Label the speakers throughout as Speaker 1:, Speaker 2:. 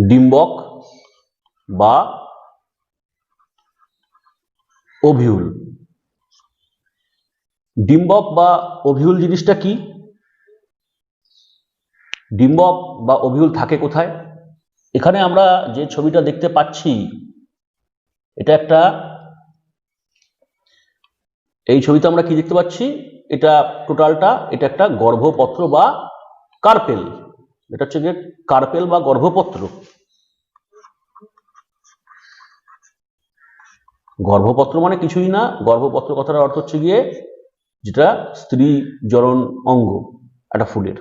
Speaker 1: ডিম্বক বা ওভিউল। ডিম্বক বা ওভিউল জিনিসটা কি? ডিম্বক বা ওভিউল থাকে কোথায়? এখানে আমরা যে ছবিটা দেখতে পাচ্ছি এটা একটা, এই ছবিতে আমরা কি দেখতে পাচ্ছি, এটা টোটালটা এটা একটা গর্ভপত্র বা কার্পেল। এটা হচ্ছে যে কার্পেল বা গর্ভপত্র। গর্ভপত্র মানে কিছুই না, গর্ভপত্র কথার অর্থ হচ্ছে গিয়ে যেটা স্ত্রী জনন অঙ্গ একটা ফুলের।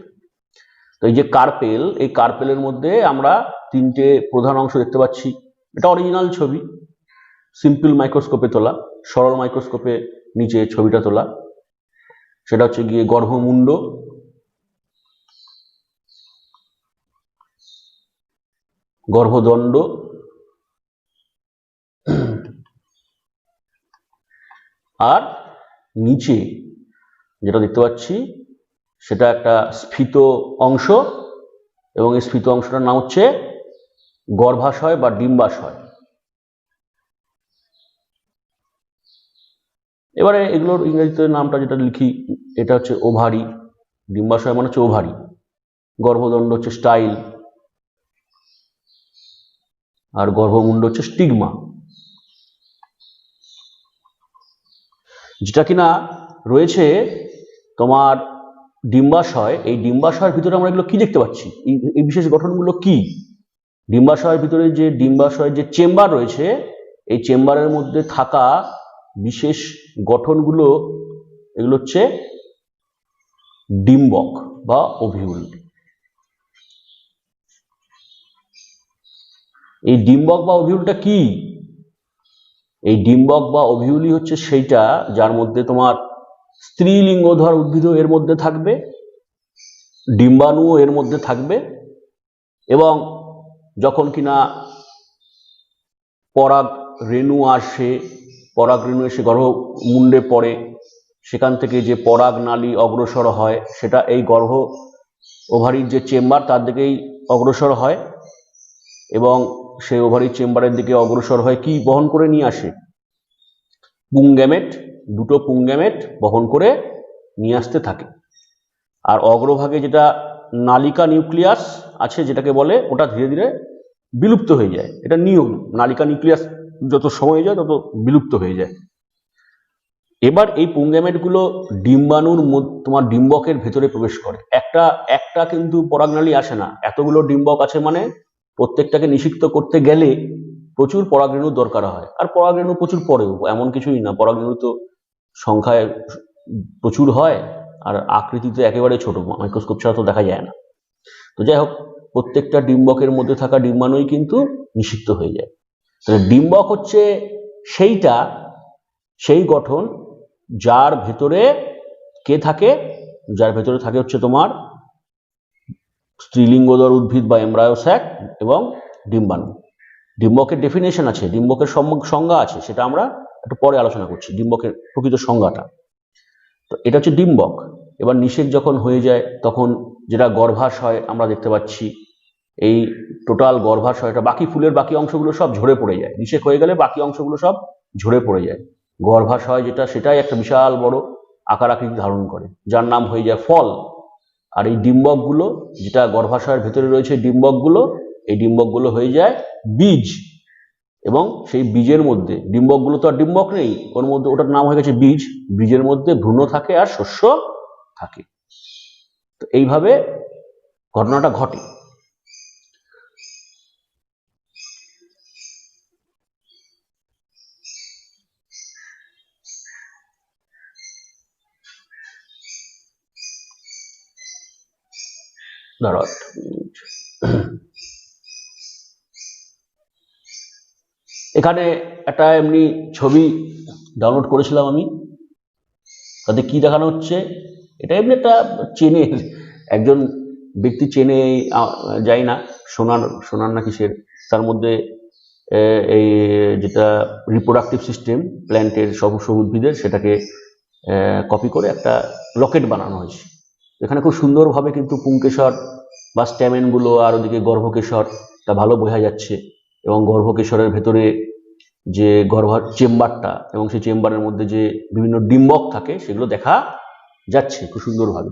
Speaker 1: তো এই যে কার্পেল, এই কার্পেলের মধ্যে আমরা তিনটে প্রধান অংশ দেখতে পাচ্ছি। এটা অরিজিনাল ছবি, সিম্পল মাইক্রোস্কোপে তোলা, সরল মাইক্রোস্কোপে নিচে ছবিটা তোলা। সেটা হচ্ছে গিয়ে গর্ভমুণ্ড, গর্ভদণ্ড, আর নিচে যেটা দেখতে পাচ্ছি সেটা একটা স্ফীত অংশ, এবং এই স্ফীত অংশটার নাম হচ্ছে গর্ভাশয় বা ডিম্বাশয়। এবারে এগুলোর ইংরেজিতে নামটা যেটা লিখি, এটা হচ্ছে ওভারি, ডিম্বাশয় মানে হচ্ছে ওভারি, গর্ভদণ্ড হচ্ছে স্টাইল, আর গর্ভমুণ্ড হচ্ছে স্টিগমা। যেটা কিনা রয়েছে তোমার ডিম্বাশয়, এই ডিম্বাশয়ের ভিতরে আমরা এগুলো কি দেখতে পাচ্ছি, এই বিশেষ গঠনগুলো কি? ডিম্বাশয়ের ভিতরে যে ডিম্বাশয়ের যে চেম্বার রয়েছে, এই চেম্বারের মধ্যে থাকা বিশেষ গঠনগুলো এগুলো হচ্ছে ডিম্বক বা ওভিউল। এই ডিম্বক বা ওভিউলটা কি? এই ডিম্বক বা ওভিউলই হচ্ছে সেইটা যার মধ্যে তোমার স্ত্রীলিঙ্গধর উদ্ভিদও এর মধ্যে থাকবে, ডিম্বাণুও এর মধ্যে থাকবে, এবং যখন কিনা পরাগ রেণু আসে, পরাগ রেণু এসে গর্ভমুণ্ডে পড়ে, সেখান থেকে যে পরাগ নালী অগ্রসর হয় সেটা এই গর্ভ ওভারির যে চেম্বার তার দিকেই অগ্রসর হয়, এবং সেই ওভারির চেম্বারের দিকে অগ্রসর হয় কি বহন করে নিয়ে আসে? পুংগ্যামেট, দুটো পুংগ্যামেট বহন করে নিয়ে আসতে থাকে। আর অগ্রভাগে যেটা নালিকা নিউক্লিয়াস আছে যেটাকে বলে, ওটা ধীরে ধীরে বিলুপ্ত হয়ে যায়। এটা নিয়ম, নালিকা নিউক্লিয়াস যত সময় যায় তত বিলুপ্ত হয়ে যায়। এবার এই পুংগ্যামেটগুলো ডিম্বাণুর তোমার ডিম্বকের ভেতরে প্রবেশ করে। একটা কিন্তু পরাগনালী আসে না, এতগুলো ডিম্বক আছে মানে প্রত্যেকটাকে নিষিক্ত করতে গেলে প্রচুর পরাগরেণুর দরকার হয়। আর পরাগরেণু প্রচুর পরেও, এমন কিছুই না, পরাগরেণু তো সংখ্যায় প্রচুর হয়, আর আকৃতিতে একেবারে ছোট, মাইক্রোস্কোপ ছাড়া তো দেখা যায় না। তো যাই হোক, প্রত্যেকটা ডিম্বকের মধ্যে থাকা ডিম্বাণুই কিন্তু নিষিক্ত হয়ে যায়। তাহলে ডিম্বক হচ্ছে সেই গঠন যার ভেতরে কে থাকে? যার ভেতরে থাকে হচ্ছে তোমার স্ত্রীলিঙ্গধর উদ্ভিদ বা এমব্রায়ো স্যাক এবং ডিম্বাণু। ডিম্বকের ডেফিনেশন আছে, ডিম্বকের সংজ্ঞা আছে, সেটা আমরা একটু পরে আলোচনা করছি, ডিম্বকের প্রকৃত সংজ্ঞাটা। তো এটা হচ্ছে ডিম্বক। এবার নিষেক যখন হয়ে যায় তখন যেটা গর্ভাশয় আমরা দেখতে পাচ্ছি, এই টোটাল গর্ভাশয়টা, বাকি ফুলের বাকি অংশগুলো সব ঝরে পড়ে যায়। নিষেক হয়ে গেলে বাকি অংশগুলো সব ঝরে পড়ে যায়। গর্ভাশয় যেটা, সেটাই একটা বিশাল বড় আকার আকৃতি ধারণ করে, যার নাম হয়ে যায় ফল। আর এই ডিম্বকগুলো যেটা গর্ভাশয়ের ভেতরে রয়েছে, ডিম্বকগুলো, এই ডিম্বকগুলো হয়ে যায় বীজ, এবং সেই বীজের মধ্যে, ডিম্বকগুলো তো আর ডিম্বক নেই, ওর মধ্যে ওটার নাম হয়ে গেছে বীজ, বীজের মধ্যে ভ্রূণ থাকে আর শস্য থাকে। তো এইভাবে ঘটনাটা ঘটে। ধরো এখানে একটা এমনি ছবি ডাউনলোড করেছিলাম আমি, তাতে কি দেখানো হচ্ছে, এটা এমনি একটা চেনে, একজন ব্যক্তি চেনে, যাই না, সোনার না কিসের, তার মধ্যে এই যেটা রিপ্রোডাক্টিভ সিস্টেম প্ল্যান্টের সব উদ্ভিদের, সেটাকে কপি করে একটা লকেট বানানো হয়েছে। এখানে খুব সুন্দরভাবে কিন্তু পুংকেশর বা স্ট্যামেনগুলো, আর ওদিকে গর্ভকেশরটা ভালো বোঝা যাচ্ছে, এবং গর্ভকেশরের ভেতরে যে চেম্বারটা এবং সেই চেম্বারের মধ্যে যে বিভিন্ন ডিম্বক থাকে সেগুলো দেখা যাচ্ছে খুব সুন্দরভাবে।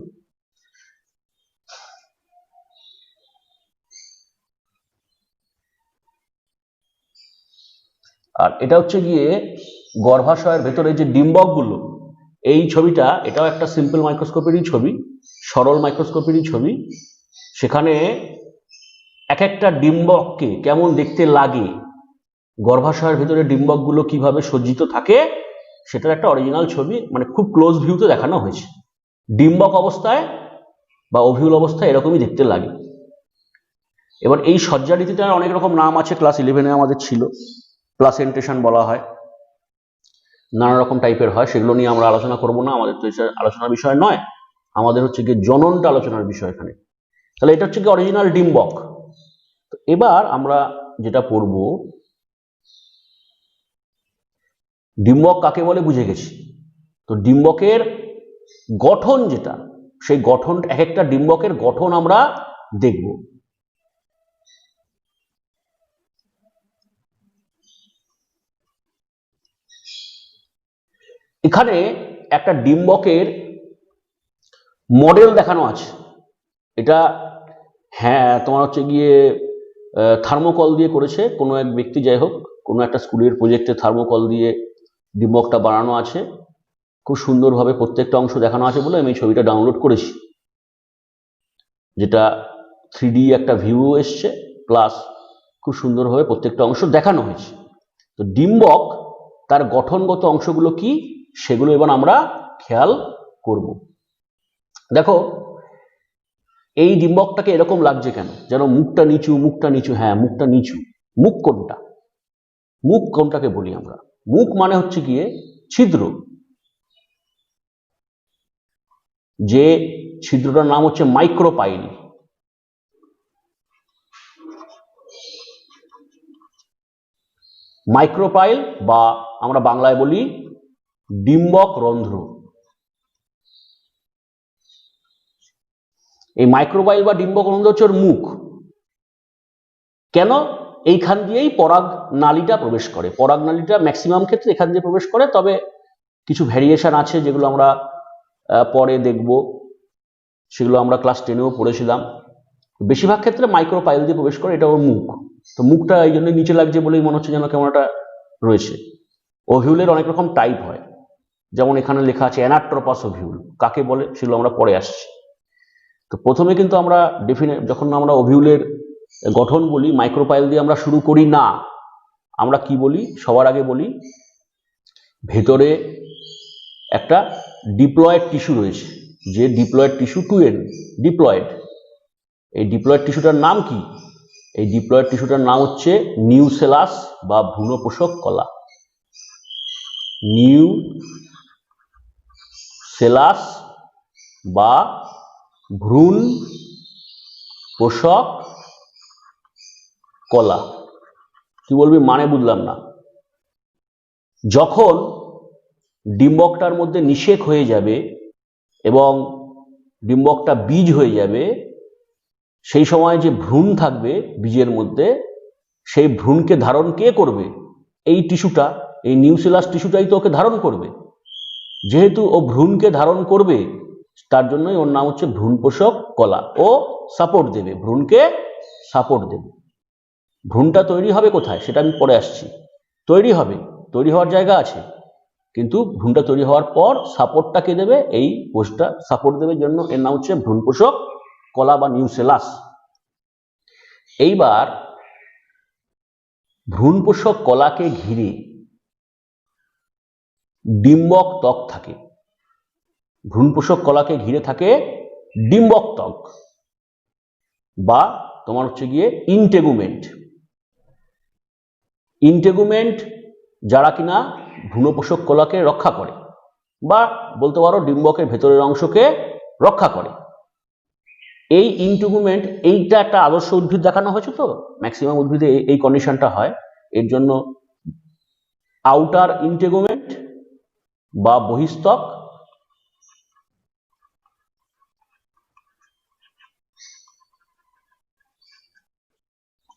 Speaker 1: আর এটা হচ্ছে গিয়ে গর্ভাশয়ের ভেতরে যে ডিম্বকগুলো, এই ছবিটা এটাও একটা সিম্পল মাইক্রোস্কোপেরই ছবি, সরল মাইক্রোস্কোপেরই ছবি। সেখানে এক একটা ডিম্বককে কেমন দেখতে লাগে, গর্ভাশয়ের ভেতরে ডিম্বকগুলো কিভাবে সজ্জিত থাকে, সেটার একটা অরিজিনাল ছবি, মানে খুব ক্লোজ ভিউতে দেখানো হয়েছে। ডিম্বক অবস্থায় বা ওভিউল অবস্থায় এরকমই দেখতে লাগে। এবার এই সজ্জা রীতিটার অনেক রকম নাম আছে, ক্লাস 11-এ আমাদের ছিল, প্লাসেন্টেশন বলা হয়, নানা রকম টাইপের হয়, সেগুলো নিয়ে আমরা আলোচনা করব না, আমাদের তো আলোচনার বিষয় নয়, আমাদের হচ্ছে গিয়ে জননটা আলোচনার বিষয় এখানে। তাহলে এটা হচ্ছে গিয়ে অরিজিনাল ডিম্বক। তো এবার আমরা যেটা পড়ব, ডিম্বক কাকে বলে বুঝে গেছি। তো ডিম্বকের গঠন যেটা, সেই গঠন, এক একটা ডিম্বকের গঠন আমরা দেখব। এখানে একটা ডিম্বকের মডেল দেখানো আছে। এটা হ্যাঁ তোমার হচ্ছে গিয়ে থার্মোকল দিয়ে করেছে কোনো এক ব্যক্তি, যাই হোক কোনো একটা স্কুলের প্রজেক্টে থার্মোকল দিয়ে ডিম্বকটা বানানো আছে, খুব সুন্দরভাবে প্রত্যেকটা অংশ দেখানো আছে বলে আমি এই ছবিটা ডাউনলোড করেছি, যেটা 3D একটা ভিউ এসছে, প্লাস খুব সুন্দরভাবে প্রত্যেকটা অংশ দেখানো হয়েছে। তো ডিম্বক তার গঠনগত অংশগুলো কি সেগুলো এবার আমরা খেয়াল করব। দেখো এই ডিম্বকটাকে এরকম লাগছে কেন, যেন মুখটা নিচু, মুখটা নিচু, হ্যাঁ মুখটা নিচু। মুখ কোনটা, মুখ কোনটাকে বলি আমরা, মুখ মানে হচ্ছে গিয়ে ছিদ্র, যে ছিদ্রটার নাম হচ্ছে মাইক্রোপাইল। মাইক্রোপাইল বা আমরা বাংলায় বলি ডিম্বক রন্ধ্র। এই মাইক্রোপাইল বা ডিম্বক রন্ধ্র হচ্ছে ওর মুখ। কেন? এইখান দিয়েই পরাগ নালীটা প্রবেশ করে, পরাগ নালীটা ম্যাক্সিমাম ক্ষেত্রে এখান দিয়ে প্রবেশ করে, তবে কিছু ভ্যারিয়েশন আছে যেগুলো আমরা পরে দেখব, সেগুলো আমরা ক্লাস 10-এও পড়েছিলাম। বেশিরভাগ ক্ষেত্রে মাইক্রোপাইল দিয়ে প্রবেশ করে, এটা ওর মুখ। তো মুখটা এই জন্য নিচে লাগছে বলেই মনে হচ্ছে যেন কেমন একটা রয়েছে। ওভিউলের অনেক রকম টাইপ হয়, যেমন এখানে লেখা আছে অ্যানাট্রপাস ওভিউল, কাকে বলে সেগুলো আমরা পরে আসছি। তো প্রথমে কিন্তু আমরা যখন আমরা ওভিউলের গঠন বলি, মাইক্রোপাইল দিয়ে আমরা শুরু করি না, আমরা কি বলি, সবার আগে বলি ভেতরে একটা ডিপ্লয়েড টিস্যু রয়েছে, যে ডিপ্লয়েড টিস্যু 2N ডিপ্লয়েড। এই ডিপ্লয়েড টিস্যুটার নাম কি? এই ডিপ্লয়েড টিস্যুটার নাম হচ্ছে নিউসেলাস বা ভ্রূণপোষক কলা। নিউসেলাস বা ভ্রূণ পোষক কলা। কি বলবি মানে বুঝলাম না। যখন ডিম্বকটার মধ্যে নিষেক হয়ে যাবে এবং ডিম্বকটা বীজ হয়ে যাবে, সেই সময় যে ভ্রূণ থাকবে বীজের মধ্যে, সেই ভ্রূণকে ধারণ কে করবে? এই টিস্যুটা, এই নিউসেলাস টিস্যুটাই তো ওকে ধারণ করবে। যেহেতু ও ভ্রূণকে ধারণ করবে, তার জন্যই ওর নাম হচ্ছে ভ্রূণপোষক কলা। ও সাপোর্ট দেবে, ভ্রূণকে সাপোর্ট দেবে। ভ্রূণটা তৈরি হবে কোথায় সেটা আমি পরে আসছি। তৈরি হবে, তৈরি হওয়ার জায়গা আছে, কিন্তু ভ্রূণটা তৈরি হওয়ার পর সাপোর্টটা কে দেবে? এই কোষটা সাপোর্ট দেবে, জন্য এর নাম হচ্ছে ভ্রূণপোষক কলা বা নিউসেলাস। এইবার ভ্রূণপোষক কলাকে ঘিরে ডিম্বক ত্বক থাকে। ভ্রূণপোষক কলাকে ঘিরে থাকে ডিম্বক ত্বক বা তোমার হচ্ছে গিয়ে ইন্টেগুমেন্ট। ইন্টেগুমেন্ট যারা কিনা ভ্রূণপোষক কলাকে রক্ষা করে, বা বলতে পারো ডিম্বকের ভেতরের অংশকে রক্ষা করে। এই ইন্টেগুমেন্ট, এইটা একটা আদর্শ উদ্ভিদ দেখানো হয়েছে, তো ম্যাক্সিমাম উদ্ভিদে এই কন্ডিশনটা হয়। এর জন্য আউটার ইন্টেগুমেন্ট বা বহিস্তক,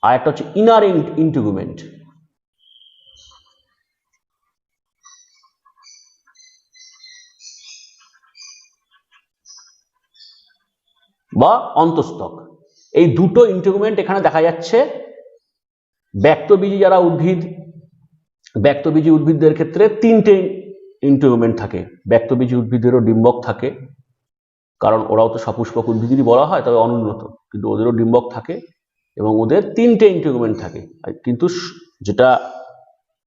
Speaker 1: আর একটা হচ্ছে ইনার ইন্টিগুমেন্ট। বা অন্তঃস্থক। এই দুটো ইন্টিগুমেন্ট এখানে দেখা যাচ্ছে। ব্যক্তবীজী যারা উদ্ভিদ, ব্যক্তবীজী উদ্ভিদদের ক্ষেত্রে তিনটে ইন্টিগুমেন্ট থাকে। ব্যক্তবীজী উদ্ভিদেরও ডিম্বক থাকে, কারণ ওরাও তো সপুষ্পক উদ্ভিদেরই বলা হয়, তবে অনুন্নত, কিন্তু ওদেরও ডিম্বক থাকে এবং ওদের তিনটে ইন্টিগুমেন্ট থাকে। কিন্তু যেটা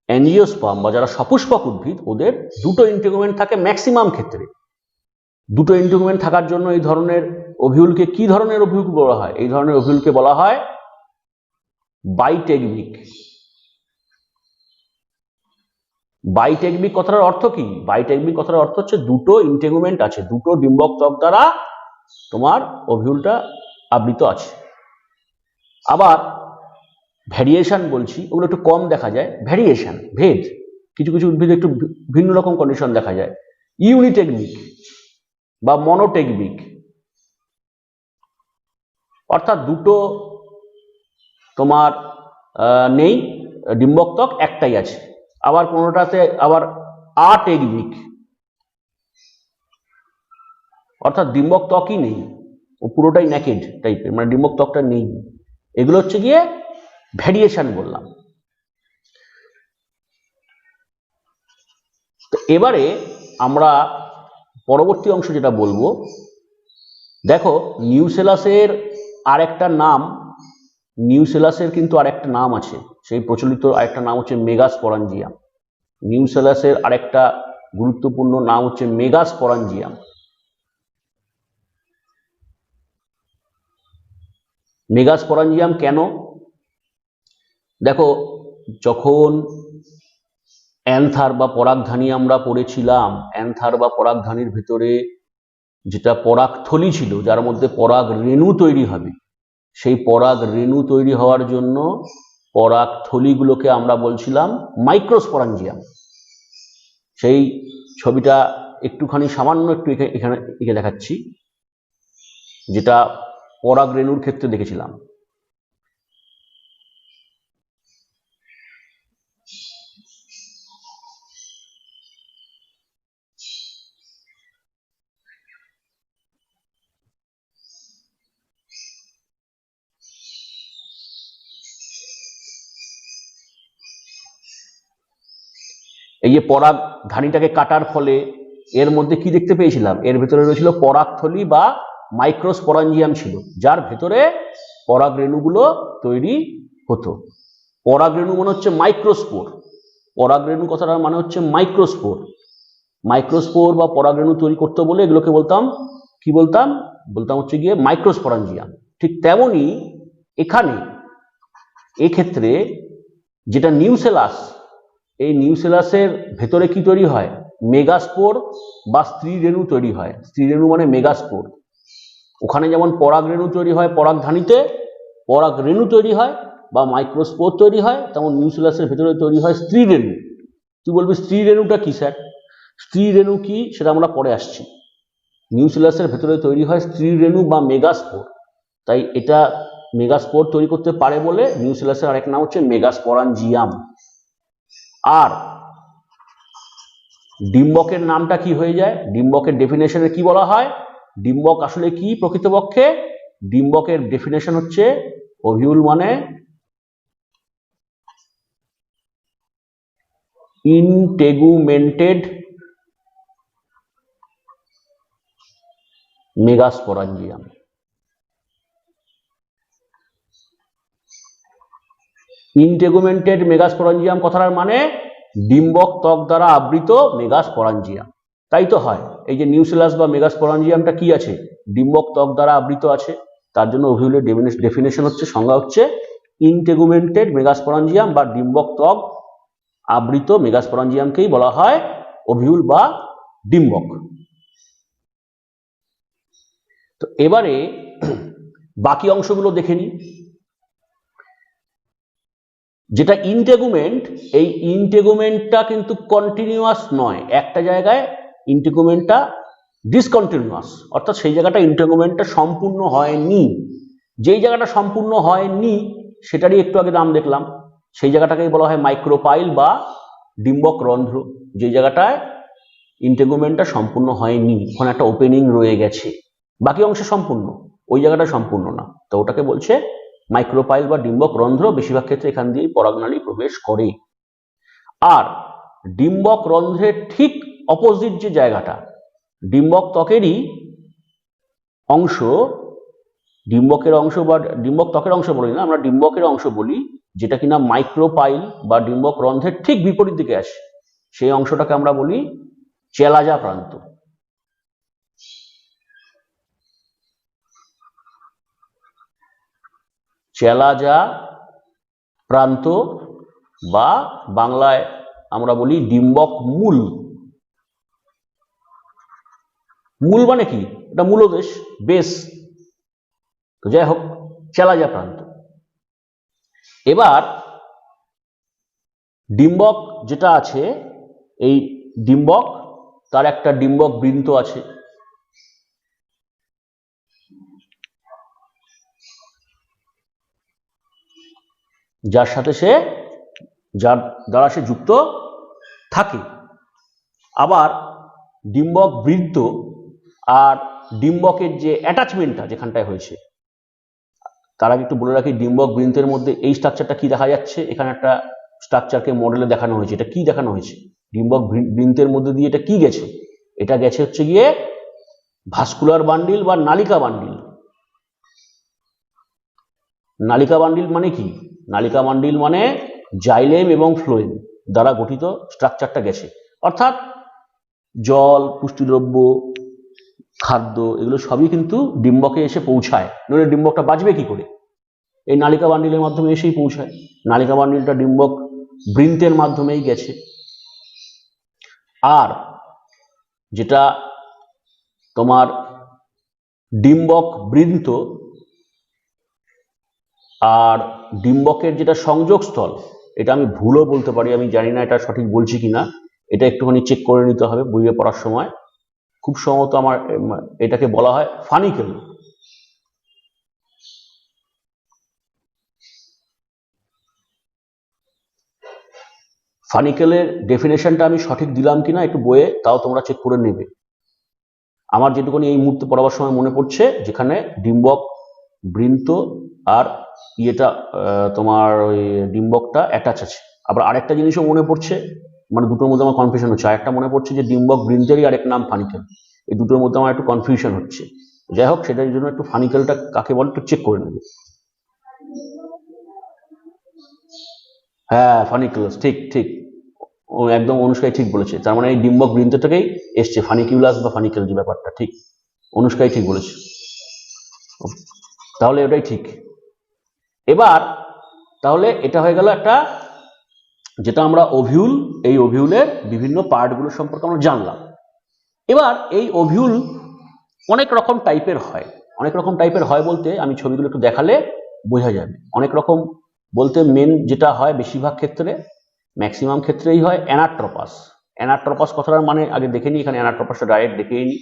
Speaker 1: অ্যাঞ্জিওস্পার্ম বা যারা সপুষ্পক উদ্ভিদ, ওদের দুটো ইন্টিগুমেন্ট থাকে ম্যাক্সিমাম ক্ষেত্রে। দুটো ইন্টিগুমেন্ট থাকার জন্য এই ধরনের ওভিউলকে কি ধরনের ওভিউল বলা হয়? এই ধরনের ওভিউলকে বলা হয় বাইটেগমিক। বাইটেগমিক কথাটার অর্থ কি? বাইটেগমিক কথাটার অর্থ হচ্ছে দুটো ইন্টিগুমেন্ট আছে, দুটো ডিম্বক ত্বক দ্বারা তোমার ওভিউলটা আবৃত আছে। আবার ভ্যারিয়েশন বলছি, ওগুলো একটু কম দেখা যায়। ভ্যারিয়েশন, ভেদ, কিছু কিছু উদ্ভিদে একটু ভিন্ন রকম কন্ডিশন দেখা যায়। ইউনিটেগমিক বা মনোটেগমিক, অর্থাৎ দুটো তোমার নেই ডিম্বক ত্বক, একটাই আছে। আবার কোনোটাতে আবার আটেগমিক, অর্থাৎ ডিম্বক ত্বকই নেই, ও পুরোটাই নেকেড টাইপের, মানে ডিম্বক ত্বকটা নেই। এগুলো হচ্ছে গিয়ে ভ্যারিয়েশন বললাম। তো এবারে আমরা পরবর্তী অংশ যেটা বলবো, দেখো নিউসেলাসের আরেকটা নাম, নিউসেলাসের কিন্তু আরেকটা নাম আছে, সেই প্রচলিত আরেকটা নাম হচ্ছে মেগাস্পোরাঞ্জিয়াম। নিউসেলাসের আরেকটা গুরুত্বপূর্ণ নাম হচ্ছে মেগাস্পোরাঞ্জিয়াম। মেগাস্পোরাঞ্জিয়াম কেন? দেখো, যখন অ্যান্থার বা পরাগধানী আমরা পড়েছিলাম, অ্যান্থার বা পরাগধানীর ভিতরে যেটা পরাগথলি ছিল, যার মধ্যে পরাগ রেণু তৈরি হবে, সেই পরাগ রেণু তৈরি হওয়ার জন্য পরাগথলিগুলোকে আমরা বলছিলাম মাইক্রোস্পোরাঞ্জিয়াম। সেই ছবিটা একটুখানি সামান্য একটু এখানে এঁকে দেখাচ্ছি, যেটা পরাগ রেণুর ক্ষেত্রে দেখেছিলাম। এই যে পরাগ ধানীটাকে কাটার ফলে এর মধ্যে কি দেখতে পেয়েছিলাম? এর ভেতরে রয়েছিল পরাগথলি বা মাইক্রোস্পোরাঞ্জিয়াম ছিল, যার ভেতরে পরাগ রেণুগুলো তৈরি হতো। পরাগ রেণু মানে হচ্ছে মাইক্রোস্পোর, পরাগ রেণু কথাটার মানে হচ্ছে মাইক্রোস্পোর। মাইক্রোস্পোর বা পরাগ রেণু তৈরি করতে বলে এগুলোকে বলতাম কি? বলতাম হচ্ছে গিয়ে মাইক্রোস্পোরাঞ্জিয়াম। ঠিক তেমনি এখানে এক্ষেত্রে যেটা নিউসেলাস, এই নিউসেলাসের ভেতরে কি তৈরি হয়? মেগাস্পোর বা স্ত্রী রেণু তৈরি হয়। স্ত্রী রেণু মানে মেগাস্পোর। ওখানে যেমন পরাগ রেণু তৈরি হয় পরাগধানীতে, পরাগ রেণু তৈরি হয় বা মাইক্রোস্পোর তৈরি হয়, তেমন নিউসেলাসের ভেতরে তৈরি হয় স্ত্রী রেণু। তুই বলবি স্ত্রী রেণুটা কি স্যার? স্ত্রী রেণু কি সেটা আমরা পরে আসছি। নিউসেলাসের ভেতরে তৈরি হয় স্ত্রী রেণু বা মেগাস্পোর, তাই এটা মেগাস্পোর তৈরি করতে পারে বলে নিউসেলাসের আরেক নাম হচ্ছে মেগাস্পোরাঞ্জিয়াম। আর ডিম্বকের নামটা কি হয়ে যায়? ডিম্বকের ডেফিনেশনে কি বলা হয়? ডিম্বক আসলে কি প্রকৃতপক্ষে? ডিম্বকের ডেফিনেশন হচ্ছে ওভিউল মানে ইনটেগুমেন্টেড মেগাস্পোরাঞ্জিয়াম। ইনটেগুমেন্টেড মেগাস্পোরাঞ্জিয়াম কথাটার মানে ডিম্বক ত্বক দ্বারা আবৃত মেগাস্পোরাঞ্জিয়াম। তাই তো হয়, এই যে নিউসেলাস বা মেগাস্পোরাঞ্জিয়ামটা কি আছে? ডিম্বক ত্বক দ্বারা আবৃত আছে, তার জন্য ওভিউলের ডেফিনেশন হচ্ছে, সংজ্ঞা হচ্ছে ইনটেগুমেন্টেড মেগাস্পোরাঞ্জিয়াম বা ডিম্বক ত্বক আবৃত মেগাস্পোরাঞ্জিয়ামকেই বলা হয় ওভিউল বা ডিম্বক। তো এবারে বাকি অংশগুলো দেখে নিই। যেটা ইনটেগুমেন্ট, এই ইনটেগুমেন্টটা কিন্তু কন্টিনিউয়াস নয়, একটা জায়গায় ইনটেগুমেন্টটা ডিসকন্টিনিউয়াস, অর্থাৎ সেই জায়গাটা ইনটেগুমেন্টটা সম্পূর্ণ হয়নি। যেই জায়গাটা সম্পূর্ণ হয়নি সেটারই একটু আগে নাম দেখলাম, সেই জায়গাটাকেই বলা হয় মাইক্রোপাইল বা ডিম্বক রন্ধ্র। যে জায়গাটায় ইন্টেগুমেন্টটা সম্পূর্ণ হয়নি, ওখানে একটা ওপেনিং রয়ে গেছে, বাকি অংশ সম্পূর্ণ, ওই জায়গাটা সম্পূর্ণ না, তো ওটাকে বলছে মাইক্রোপাইল বা ডিম্বক রন্ধ্র। বেশিরভাগ ক্ষেত্রে এখান দিয়েই পরাগনালী প্রবেশ করে। আর ডিম্বক রন্ধ্রের ঠিক অপোজিট যে জায়গাটা, ডিম্বক ত্বকেরই অংশ, ডিম্বকের অংশ বা ডিম্বক ত্বকের অংশ বলি না, আমরা ডিম্বকের অংশ বলি, যেটা কিনা মাইক্রোপাইল বা ডিম্বক রন্ধ্রের ঠিক বিপরীত দিকে আসে, সেই অংশটাকে আমরা বলি চেলাজা প্রান্ত। চেলাজা প্রান্ত বা বাংলায় আমরা বলি ডিম্বক মূল। মূল মানে কি? এটা মূলদেশ, বেস। তো যাই হোক, চেলাজা প্রান্ত। এবার ডিম্বক যেটা আছে, এই ডিম্বক, তার একটা ডিম্বক বৃন্ত আছে, যার সাথে যার দ্বারা সে যুক্ত থাকে। আবার ডিম্বক বৃন্ত আর ডিম্বকের যে অ্যাটাচমেন্টটা যেখানটায় হয়েছে, তার আগে একটু বলে রাখি, ডিম্বক বৃন্তের মধ্যে এই স্ট্রাকচারটা কি দেখা যাচ্ছে, এখানে একটা স্ট্রাকচারকে মডেলে দেখানো হয়েছে। এটা কি দেখানো হয়েছে? ডিম্বক বৃন্তের মধ্যে দিয়ে এটা কি গেছে? এটা গেছে হচ্ছে গিয়ে ভাস্কুলার বান্ডিল বা নালিকা বান্ডিল। নালিকা বান্ডিল মানে কি? নালিকা বান্ডিল মানে জাইলেম এবং ফ্লোয়েম দ্বারা গঠিত স্ট্রাকচারটা গেছে, অর্থাৎ জল, পুষ্টিদ্রব্য, খাদ্য, এগুলো সবই কিন্তু ডিম্বকে এসে পৌঁছায়, নইলে ডিম্বকটা বাঁচবে কি করে? এই নালিকা বান্ডিলের মাধ্যমে এসেই পৌঁছায়। নালিকা বান্ডিলটা ডিম্বক বৃন্তের মাধ্যমেই গেছে। আর যেটা তোমার ডিম্বক বৃন্ত আর ডিম্বকের যেটা সংযোগস্থল, এটা আমি ভুলও বলতে পারি, আমি জানি না এটা সঠিক বলছি কিনা, এটা একটুখানি চেক করে নিতে হবে বইয়ে পড়ার সময়। খুব সম্ভবত আমার এটাকে বলা হয় ফানিকেল। ফানিকেলের ডেফিনেশনটা আমি সঠিক দিলাম কিনা একটু বইয়ে, তাও তোমরা চেক করে নেবে। আমার যেটুকুনি এই মুহূর্তে পড়াবার সময় মনে পড়ছে, যেখানে ডিম্বক বৃন্ত আর ইয়েটা তোমার ওই ডিম্বকটা অ্যাটাচ আছে। আবার আরেকটা জিনিসও মনে পড়ছে, মানে দুটোর মধ্যে আমার কনফিউশন হচ্ছে। আরেকটা মনে পড়ছে যে ডিম্বক বৃন্তেরই আরেক নাম ফানিকেল। এই দুটোর মধ্যে আমার একটু কনফিউশন হচ্ছে। যাই হোক, সেটার জন্য একটু ফানিকেলটা কাকে বলে একটু চেক করে নেবে। হ্যাঁ, ফানিকুলাস, ঠিক ঠিক, ও একদম অনুষ্কাই ঠিক বলেছে। তার মানে এই ডিম্বক বৃন্ত থেকেই এসছে ফানিকিউলাস বা ফানিকেল যে ব্যাপারটা, ঠিক অনুষ্কাই ঠিক বলেছে। তাহলে ওটাই ঠিক। এবার তাহলে এটা হয়ে গেল একটা, যেটা আমরা ওভিউল, এই ওভিউলের বিভিন্ন পার্টগুলো সম্পর্কে আমরা জানলাম। এবার এই ওভিউল অনেক রকম টাইপের হয়। অনেক রকম টাইপের হয় বলতে আমি ছবিগুলো একটু দেখালে বোঝা যাবে। অনেক রকম বলতে মেন যেটা হয়, বেশিরভাগ ক্ষেত্রে, ম্যাক্সিমাম ক্ষেত্রেই হয় অ্যানাট্রপাস। অ্যানাট্রপাস কথাটার মানে আগে দেখে নিই, এখানে অ্যানাট্রপাসটা ডাইরেক্ট দেখেই নিই।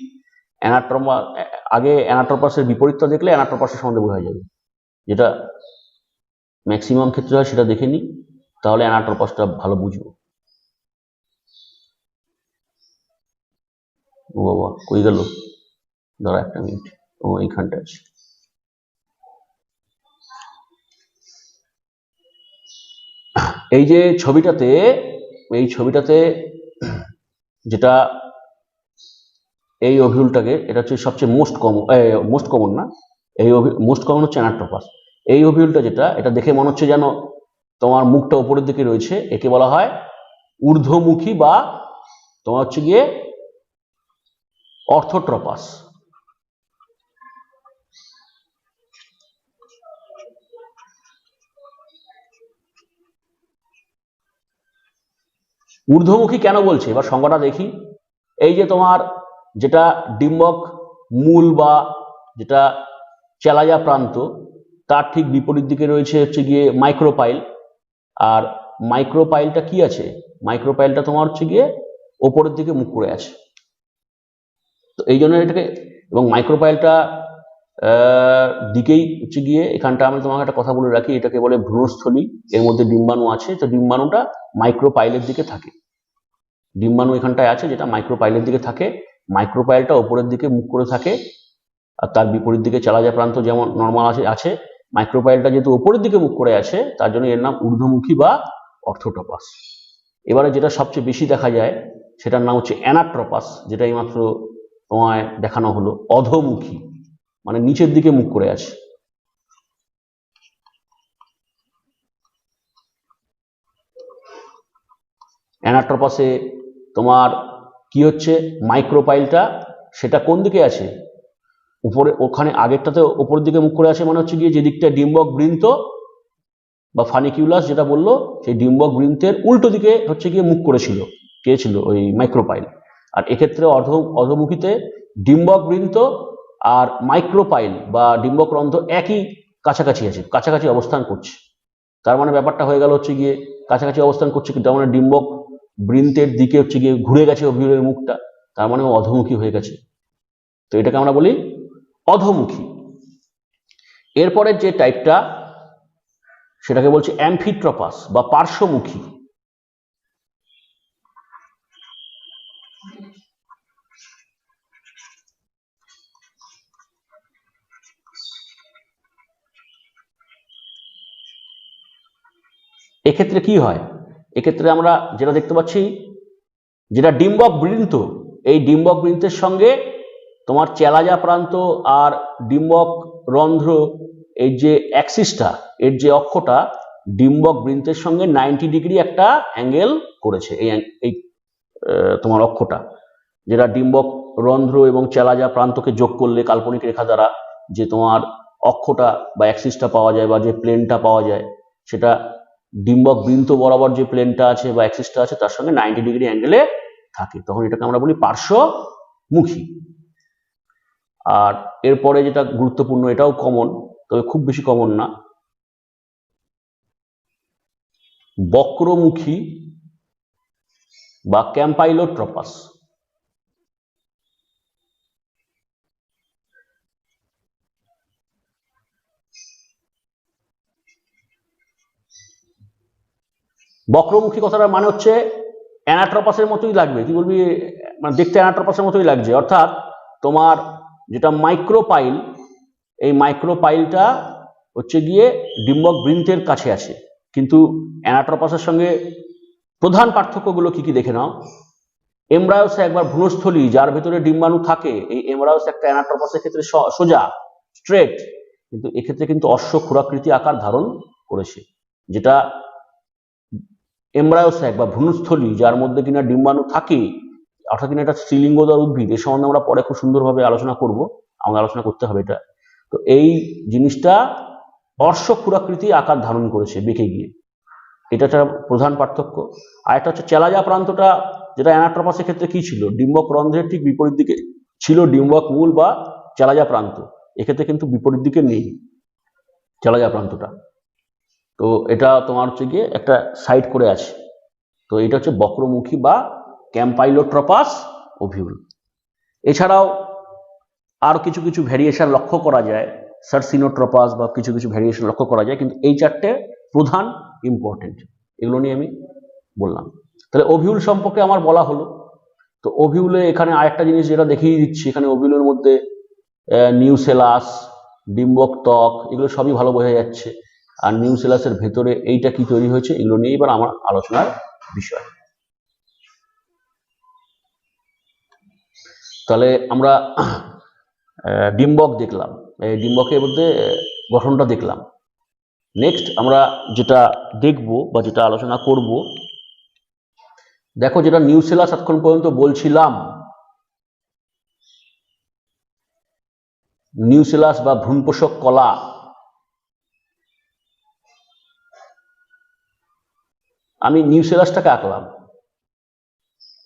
Speaker 1: আগে অ্যানাট্রপাসের বিপরীতটা দেখলে অ্যানাট্রপাসের সম্বন্ধে বোঝা যাবে। যেটা ম্যাক্সিমাম ক্ষেত্রে হয় সেটা দেখে নিই, তাহলে অ্যানাট্রপাসটা ভালো বুঝবো। ও বাবা, কই গেল? দাঁড়া একটা মিনিট, ও এইখানটা আছে। এই যে ছবিটাতে, এই ছবিটাতে যেটা এই ওভিউলটাকে, এটা হচ্ছে সবচেয়ে মোস্ট কমন না, এই মোস্ট কমন হচ্ছে অ্যানাট্রপাস। এই ওভিউলটা যেটা, এটা দেখে মনে হচ্ছে যেন তোমার মুখটা উপরের দিকে রয়েছে, একে বলা হয় ঊর্ধ্বমুখী বা তোমার হচ্ছে গিয়ে অর্থোট্রপাস। ঊর্ধ্বমুখী কেন বলছে এবার সংজ্ঞাটা দেখি। এই যে তোমার যেটা ডিম্বক মূল বা যেটা চেলাজা প্রান্ত, তার ঠিক বিপরীত দিকে রয়েছে হচ্ছে গিয়ে মাইক্রোপাইল। আর মাইক্রোপাইলটা কি আছে? মাইক্রোপাইলটা তোমার হচ্ছে গিয়ে ওপরের দিকে মুখ করে আছে। তো এই জন্য এটাকে, এবং মাইক্রোপাইলটা দিকেই হচ্ছে গিয়ে এখানটা আমি তোমাকে একটা কথা বলে রাখি, এটাকে বলে ভ্রূণস্থলী। এর মধ্যে ডিম্বাণু আছে, তো ডিম্বাণুটা মাইক্রোপাইলের দিকে থাকে। ডিম্বাণু এখানটায় আছে যেটা মাইক্রোপাইলের দিকে থাকে। মাইক্রোপাইলটা ওপরের দিকে মুখ করে থাকে, আর তার বিপরীত দিকে চালাজা প্রান্ত যেমন নর্মাল আছে। মাইক্রোপাইলটা যেহেতু ওপরের দিকে মুখ করে আছে, তার জন্য এর নাম ঊর্ধ্বমুখী বা অর্থোট্রপাস। এবারে যেটা সবচেয়ে বেশি দেখা যায় সেটার নাম হচ্ছে অ্যানাট্রপাস, যেটা এইমাত্র তোমায় দেখানো হলো, অধোমুখী, মানে নিচের দিকে মুখ করে আছে। অ্যানাট্রপাসে তোমার কি হচ্ছে, মাইক্রোপাইলটা সেটা কোন দিকে আছে, উপরে, ওখানে আগেরটাতে ওপরের দিকে মুখ করে আছে, মানে হচ্ছে গিয়ে যেদিকটা ডিম্বক বৃন্ত বা ফানিকিউলাস যেটা বললো, সেই ডিম্বক বৃন্তের উল্টো দিকে হচ্ছে গিয়ে মুখ করেছিল, কে ছিল, ওই মাইক্রোপাইল। আর এক্ষেত্রে অধোমুখীতে ডিম্বক বৃন্ত আর মাইক্রোপাইল বা ডিম্বক রন্ধ্র একই কাছাকাছি আছে, কাছাকাছি অবস্থান করছে। তার মানে ব্যাপারটা হয়ে গেল হচ্ছে গিয়ে কাছাকাছি অবস্থান করছে, তার মানে ডিম্বক বৃন্তের দিকে হচ্ছে গিয়ে ঘুরে গেছে ওভিউলের মুখটা, তার মানে অধোমুখী হয়ে গেছে। তো এটাকে আমরা বলি অধোমুখী। এরপরের যে টাইপটা সেটাকে বলছে অ্যামফিট্রপাস বা পার্শ্বমুখী। এক্ষেত্রে কি হয়, এক্ষেত্রে আমরা যেটা দেখতে পাচ্ছি, যেটা ডিম্বক বৃন্ত, এই ডিম্বক বৃন্তের সঙ্গে তোমার চেলাজা প্রান্ত আর ডিম্বক রন্ধ্র, এই যে অ্যাক্সিসটা, এর যে অক্ষটা ডিম্বক বৃন্তের সঙ্গে 90 ডিগ্রি একটা অ্যাঙ্গেল করেছে। এই তোমার অক্ষটা, যেটা ডিম্বক রন্ধ্র এবং চেলাজা প্রান্তকে যোগ করলে কাল্পনিক রেখা দ্বারা যে তোমার অক্ষটা বা অ্যাক্সিসটা পাওয়া যায় বা যে প্লেনটা পাওয়া যায়, সেটা ডিম্বক বৃন্ত বরাবর যে প্লেনটা আছে বা অ্যাক্সিসটা আছে তার সঙ্গে 90 ডিগ্রি অ্যাঙ্গেলে থাকে, তখন এটাকে আমরা বলি পার্শ্বমুখী। আর এরপরে যেটা গুরুত্বপূর্ণ, এটাও কমন, তবে খুব বেশি কমন না, বক্রমুখী বা ক্যাম্পাইলোট্রপাস। বক্রমুখী কথাটার মানে হচ্ছে অ্যানাট্রপাসের মতোই লাগবে, কি বলবি, মানে দেখতে অ্যানাট্রপাসের মতোই লাগছে। অর্থাৎ তোমার যেটা মাইক্রোপাইল, এই মাইক্রোপাইলটা হচ্ছে গিয়ে ডিম্বক বৃন্তের কাছে আছে, কিন্তু অ্যানাট্রপাসের সঙ্গে প্রধান পার্থক্যগুলো কি কি দেখে নাও। এমব্রায়োস একবার ভ্রূণস্থলী, যার ভেতরে ডিম্বাণু থাকে, এই এমব্রায়োস একটা অ্যানাট্রপাসের ক্ষেত্রে সোজা স্ট্রেট, কিন্তু এক্ষেত্রে কিন্তু অশ্বক্ষুরাকৃতি আকার ধারণ করেছে। যেটা এমব্রায়োস বা ভ্রূণস্থলী, যার মধ্যে কিনা ডিম্বাণু থাকে, অর্থাৎ কিনা এটা স্ত্রীলিঙ্গধর উদ্ভিদ, এ সম্বন্ধে আমরা পরে খুব সুন্দরভাবে আলোচনা করব, আমাদের আলোচনা করতে হবে এটা। তো এই জিনিসটা অশ্বক্ষুরাকৃতি আকার ধারণ করেছে বেঁকে গিয়ে, এটা একটা প্রধান পার্থক্য। আর একটা হচ্ছে চেলাজা প্রান্তটা, যেটা অ্যানাট্রপাসের ক্ষেত্রে কি ছিল, ডিম্বক রন্ধ্রের ঠিক বিপরীত দিকে ছিল ডিম্বক মূল বা চেলাজা প্রান্ত, এক্ষেত্রে কিন্তু বিপরীত দিকে নেই চেলাজা প্রান্তটা, তো এটা তোমার হচ্ছে গিয়ে একটা সাইড করে আছে। তো এটা হচ্ছে বক্রমুখী বা ক্যাম্পাইলোট্রপাস ওভিউল। এছাড়াও আরো কিছু কিছু ভ্যারিয়েশন লক্ষ্য করা যায়, সার্সিনোট্রপাস বা কিছু কিছু ভ্যারিয়েশন লক্ষ্য করা যায়, কিন্তু এই চারটে প্রধান ইম্পর্টেন্ট, এগুলো নিয়ে আমি বললাম। তাহলে ওভিউল সম্পর্কে আমার বলা হলো। তো ওভিউলে এখানে আরেকটা জিনিস যেটা দেখিয়ে দিচ্ছি, এখানে ওভিউলের মধ্যে নিউসেলাস, ডিম্বক ত্বক, এগুলো সবই ভালো বোঝা যাচ্ছে। আর নিউসেলাসের ভেতরে এইটা কি তৈরি হয়েছে, এগুলো নিয়ে এবার আমার আলোচনার বিষয়। তাহলে আমরা ডিম্বক দেখলাম, এই ডিম্বকের মধ্যে গঠনটা দেখলাম। নেক্সট আমরা যেটা দেখব বা যেটা আলোচনা করব, দেখো যেটা নিউসেলাস এতক্ষণ পর্যন্ত বলছিলাম, নিউসেলাস বা ভ্রূণপোষক কলা, আমি নিউসেলাসটাকে আঁকলাম।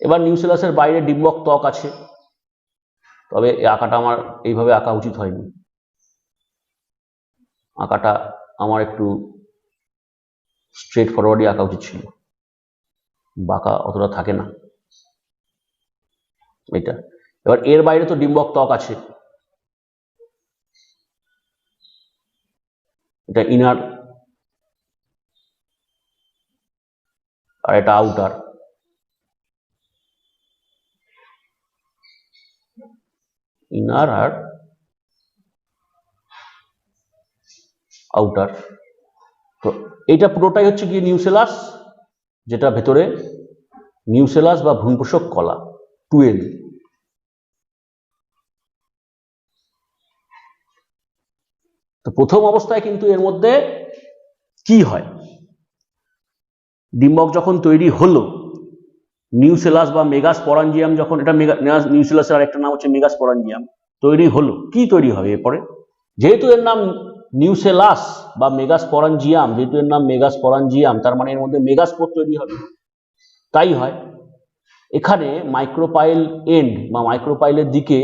Speaker 1: এবার নিউসেলাসের বাইরে ডিম্বক ত্বক আছে, তবে এই আঁকাটা আমার এইভাবে আঁকা উচিত হয়নি, আঁকাটা আমার একটু স্ট্রেট ফরওয়ার্ডই আঁকা উচিত ছিল, বাঁকা অতটা থাকে না এটা। এবার এর বাইরে তো ডিম্বক ত্বক আছে, এটা ইনার আর এটা আউটার। ইনার আর আউটার। তো এইটা পুরোটাই হচ্ছে কি নিউসেলাস, যেটা ভেতরে নিউসেলাস বা ভ্রূণপোষক কলা 2N। তো প্রথম অবস্থায় কিন্তু এর মধ্যে কি হয়, ডিম্বক যখন তৈরি হলো, নিউসেলাস বা মেগাস্পোরাঞ্জিয়াম যখন, এটা নিউসেলাসের আরেকটা নাম হচ্ছে মেগাস্পোরাঞ্জিয়াম, তৈরি হলো, কি তৈরি হবে এরপরে? যেহেতু এর নাম নিউসেলাস বা মেগাস্পোরাঞ্জিয়াম, যেহেতু এর নাম মেগাস্পোরাঞ্জিয়াম, তার মানে এর মধ্যে মেগাস্পোর তৈরি হবে। তাই হয় এখানে মাইক্রোপাইল এন্ড বা মাইক্রোপাইলের দিকে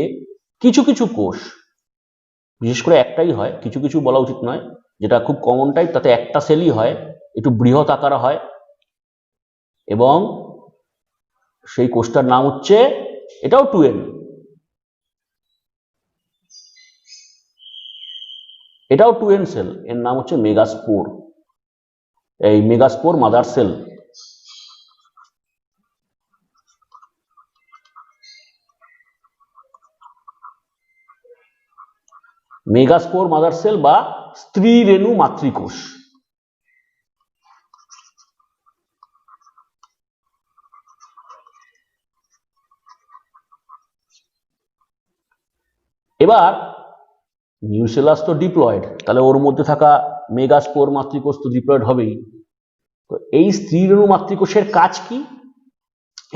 Speaker 1: কিছু কিছু কোষ, বিশেষ করে একটাই হয়, কিছু কিছু বলা উচিত নয়, যেটা খুব কমন টাইপ, তাতে একটা সেলই হয়, একটু বৃহৎ আকার হয়, এবং সেই কোষটার নাম হচ্ছে, এটাও 2N, এটাও 2N সেল, এর নাম হচ্ছে মেগাস্পোর। এই megaspore mother sell. Megaspore mother sell বা স্ত্রী রেণু মাতৃকোষ। এবার নিউসেলাস তো ডিপ্লয়েড, তাহলে ওর মধ্যে থাকা মেগাস্পোর মাতৃকোষ তো ডিপ্লয়েড হবেই। তো এই স্ত্রী রেণু মাতৃকোষের কাজ কি?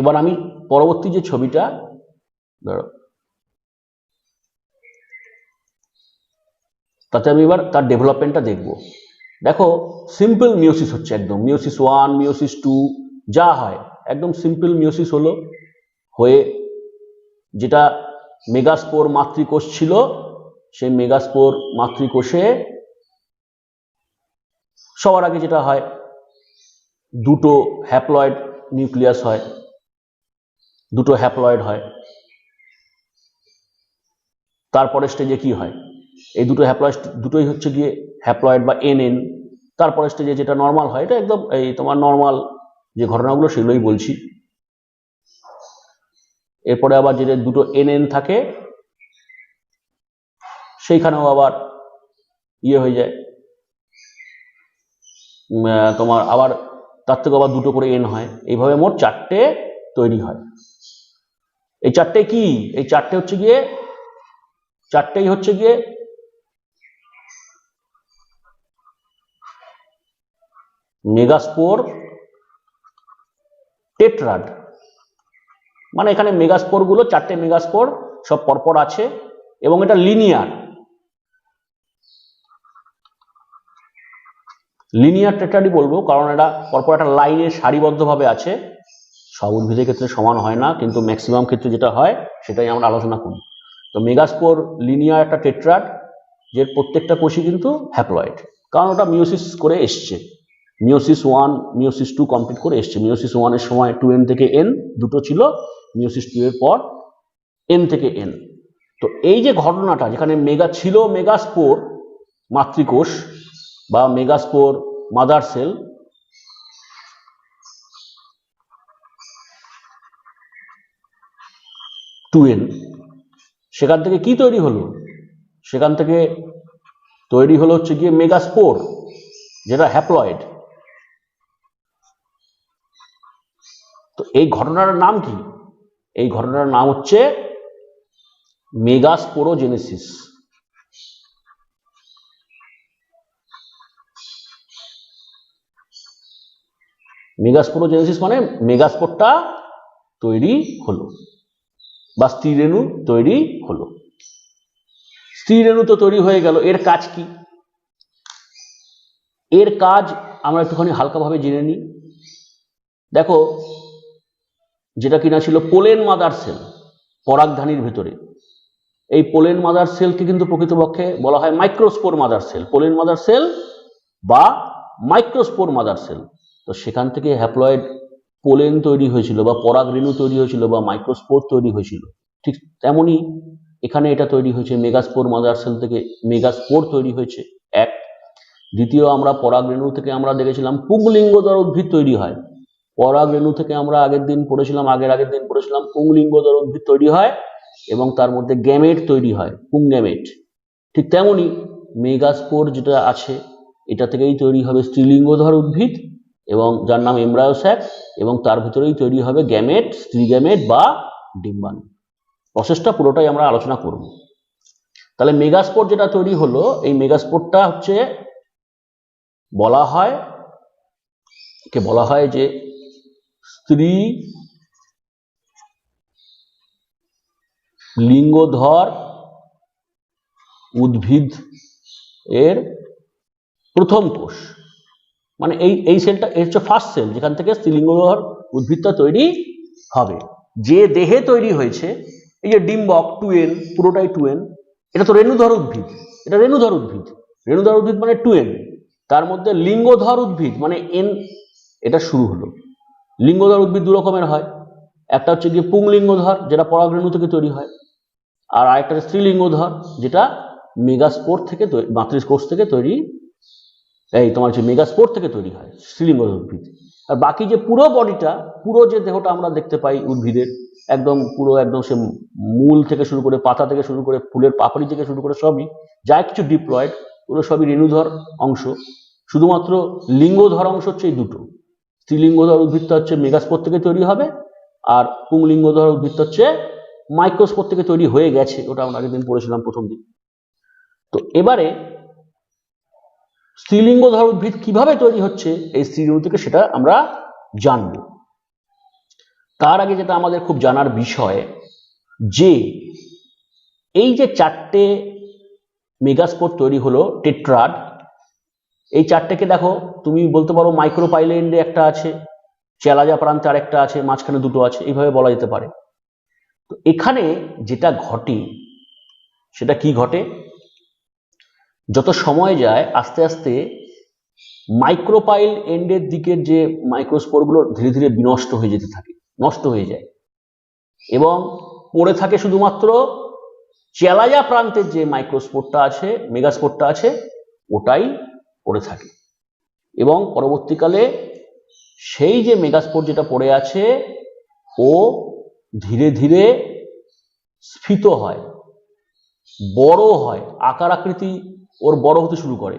Speaker 1: এবার আমি পরবর্তী যে ছবিটা, তাতে আমি এবার তার ডেভেলপমেন্টটা দেখব। দেখো সিম্পল মিওসিস হচ্ছে, একদম মিওসিস 1, মিওসিস 2 যা হয়, একদম সিম্পল মিওসিস হলো, হয়ে যেটা মেগাস্পোর মাতৃকোষ ছিল, সেই মেগাস্পোর মাতৃকোষে সবার আগে যেটা হয়, দুটো হ্যাপ্লয়েড নিউক্লিয়াস হয়, দুটো হ্যাপ্লয়েড হয়। তারপরে স্টেজে কি হয়, এই দুটো হ্যাপ্লয়েড, দুটোই হচ্ছে গিয়ে হ্যাপ্লয়েড বা NN। তারপরে স্টেজে যেটা নর্মাল হয়, এটা একদম এই তোমার নর্মাল যে ঘটনাগুলো সেগুলোই বলছি। এরপরে আবার যেটা দুটো NN থাকে, সেইখানেও আবার ইয়ে হয়ে যায়, তোমার আবার তার থেকে আবার দুটো করে N হয়, এইভাবে মোট 4টে তৈরি হয়। এই 4টে কি, এই 4টে হচ্ছে গিয়ে, 4টেই হচ্ছে গিয়ে মেগাস্পোর টেট্রাড। মানে এখানে মেগাস্পোর গুলো 4টে মেগাস্পোর সব পরপর আছে, এবং এটা লিনিয়ার, লিনিয়ার টেট্রাডই বলবো, কারণ এটা পরপর একটা লাইনে সারিবদ্ধভাবে আছে। সব উদ্ভিদের ক্ষেত্রে সমান হয় না, কিন্তু ম্যাক্সিমাম ক্ষেত্রে যেটা হয় সেটাই আমরা আলোচনা করি। তো মেগাস্পোর লিনিয়ার একটা টেট্রাড, যে প্রত্যেকটা কোষই কিন্তু হ্যাপ্লয়েড, কারণ ওটা মিওসিস করে এসছে, মিওসিস 1 মিওসিস 2 কমপ্লিট করে এসছে। মিওসিস 1 এর সময় 2N থেকে N দুটো ছিল, মিওসিস 2 এর পর N থেকে N। তো এই যে ঘটনাটা, যেখানে মেগা ছিল মেগাস্পোর মাতৃকোষ বা মেগাস্পোর মাদার সেল, সেখান থেকে কি তৈরি হলো, সেখান থেকে তৈরি হলো হচ্ছে গিয়ে মেগাস্পোর, যেটা হ্যাপ্লয়েড। তো এই ঘটনার নাম কি? এই ঘটনার নাম হচ্ছে মেগাস্পোরোজেনেসিস। মেগাস্পোরোজেনেসিস মানে মেগাস্পোরটা তৈরি হলো বা স্ত্রী রেণু তৈরি হলো। স্ত্রী রেণু তো তৈরি হয়ে গেল, এর কাজ কি? এর কাজ আমরা একটুখানি হালকাভাবে জেনে নিই। দেখো, যেটা কিনা ছিল পোলেন মাদার সেল পরাগধানীর ভেতরে, এই পোলেন মাদার সেলকে কিন্তু প্রকৃতপক্ষে বলা হয় microspore mother sell, pollen mother sell বা মাইক্রোস্পোর মাদার সেল। তো সেখান থেকে হ্যাপ্লয়েড পোলেন তৈরি হয়েছিল বা পরাগ রেণু তৈরি হয়েছিল বা মাইক্রোস্পোর তৈরি হয়েছিল। ঠিক তেমনই এখানে এটা তৈরি হয়েছে, মেগাস্পোর মাদার সেল থেকে মেগাস্পোর তৈরি হয়েছে। এক, দ্বিতীয় আমরা পরাগরেণু থেকে আমরা দেখেছিলাম পুংলিঙ্গধর উদ্ভিদ তৈরি হয়। পরাগরেণু থেকে আমরা আগের দিন পড়েছিলাম পুংলিঙ্গধর উদ্ভিদ তৈরি হয় এবং তার মধ্যে গ্যামেট তৈরি হয়, পুংগ্যামেট। ঠিক তেমনি মেগাস্পোর যেটা আছে এটা থেকেই তৈরি হবে স্ত্রীলিঙ্গধর উদ্ভিদ এবং যার নাম এমব্রায়োস্যাক, এবং তার ভিতরেই তৈরি হবে গ্যামেট, স্ত্রী গ্যামেট বা ডিম্বাণু। প্রসেসটা পুরোটাই আমরা আলোচনা করব। তাহলে মেগাস্পোর যেটা তৈরি হলো, এই মেগাস্পোরটা হচ্ছে বলা হয় যে স্ত্রী লিঙ্গধর উদ্ভিদ এর প্রথম কোষ, মানে এই সেলটা হচ্ছে ফার্স্ট সেল যেখান থেকে স্ত্রীলিঙ্গধর উদ্ভিদটা তৈরি হবে। যে দেহে তৈরি হয়েছে, এই যে ডিম্বক 2n, পুরোটাই 2n, এটা তো রেণুধর উদ্ভিদ, রেণুধর উদ্ভিদ মানে 2n, তার মধ্যে লিঙ্গধর উদ্ভিদ মানে n, এটা শুরু হলো। লিঙ্গধর উদ্ভিদ দু রকমের হয়, একটা হচ্ছে গিয়ে পুংলিঙ্গধর যেটা পরাগরেণু থেকে তৈরি হয়, আর আরেকটা স্ত্রীলিঙ্গধর যেটা মেগাস্পোর থেকে মাতৃকোষ থেকে তৈরি, তোমার হচ্ছে মেগাস্পোর থেকে তৈরি হয় স্ত্রীলিঙ্গধর উদ্ভিদ। আর বাকি যে পুরো বডিটা, পুরো যে দেহটা আমরা দেখতে পাই উদ্ভিদের, একদম সে মূল থেকে শুরু করে, পাতা থেকে শুরু করে, ফুলের পাপড়ি থেকে শুরু করে সবই যা কিছু ডিপ্লয়েড, ওগুলো সবই রেণুধর অংশ। শুধুমাত্র লিঙ্গধর অংশ হচ্ছে এই দুটো। স্ত্রীলিঙ্গধর উদ্ভিদটা হচ্ছে মেগাস্পোর থেকে তৈরি হবে, আর পুংলিঙ্গধর উদ্ভিদটা হচ্ছে মাইক্রোস্পোর থেকে তৈরি হয়ে গেছে, ওটা আমরা আগের দিন পড়েছিলাম প্রথম দিন। তো এবারে স্ত্রীলিঙ্গধর উদ্ভিদ কিভাবে তৈরি হচ্ছে এই স্ত্রীলিঙ্গ থেকে, সেটা আমরা জানব। তার আগে যেটা আমাদের খুব জানার বিষয়, যে এই যে 4টে মেগাস্পোর তৈরি হলো টেট্রাড, এই 4টেকে দেখো, তুমি বলতে পারো মাইক্রোপাইল এন্ডে একটা আছে, চেলাজা প্রান্তে আরেকটা আছে, মাঝখানে দুটো আছে, এইভাবে বলা যেতে পারে। তো এখানে যেটা ঘটে সেটা কি ঘটে, যত সময় যায় আস্তে আস্তে মাইক্রোপাইল এন্ডের দিকের যে মাইক্রোস্পোরগুলো ধীরে ধীরে বিনষ্ট হয়ে যেতে থাকে, নষ্ট হয়ে যায়, এবং পড়ে থাকে শুধুমাত্র চেলাজা প্রান্তের যে মাইক্রোস্পোরটা আছে, মেগাস্পোরটা আছে, ওটাই পড়ে থাকে। এবং পরবর্তীকালে সেই যে মেগাস্পোর যেটা পড়ে আছে ও ধীরে ধীরে স্ফীত হয়, বড় হয়, আকার আকৃতি ওর বড় হতে শুরু করে।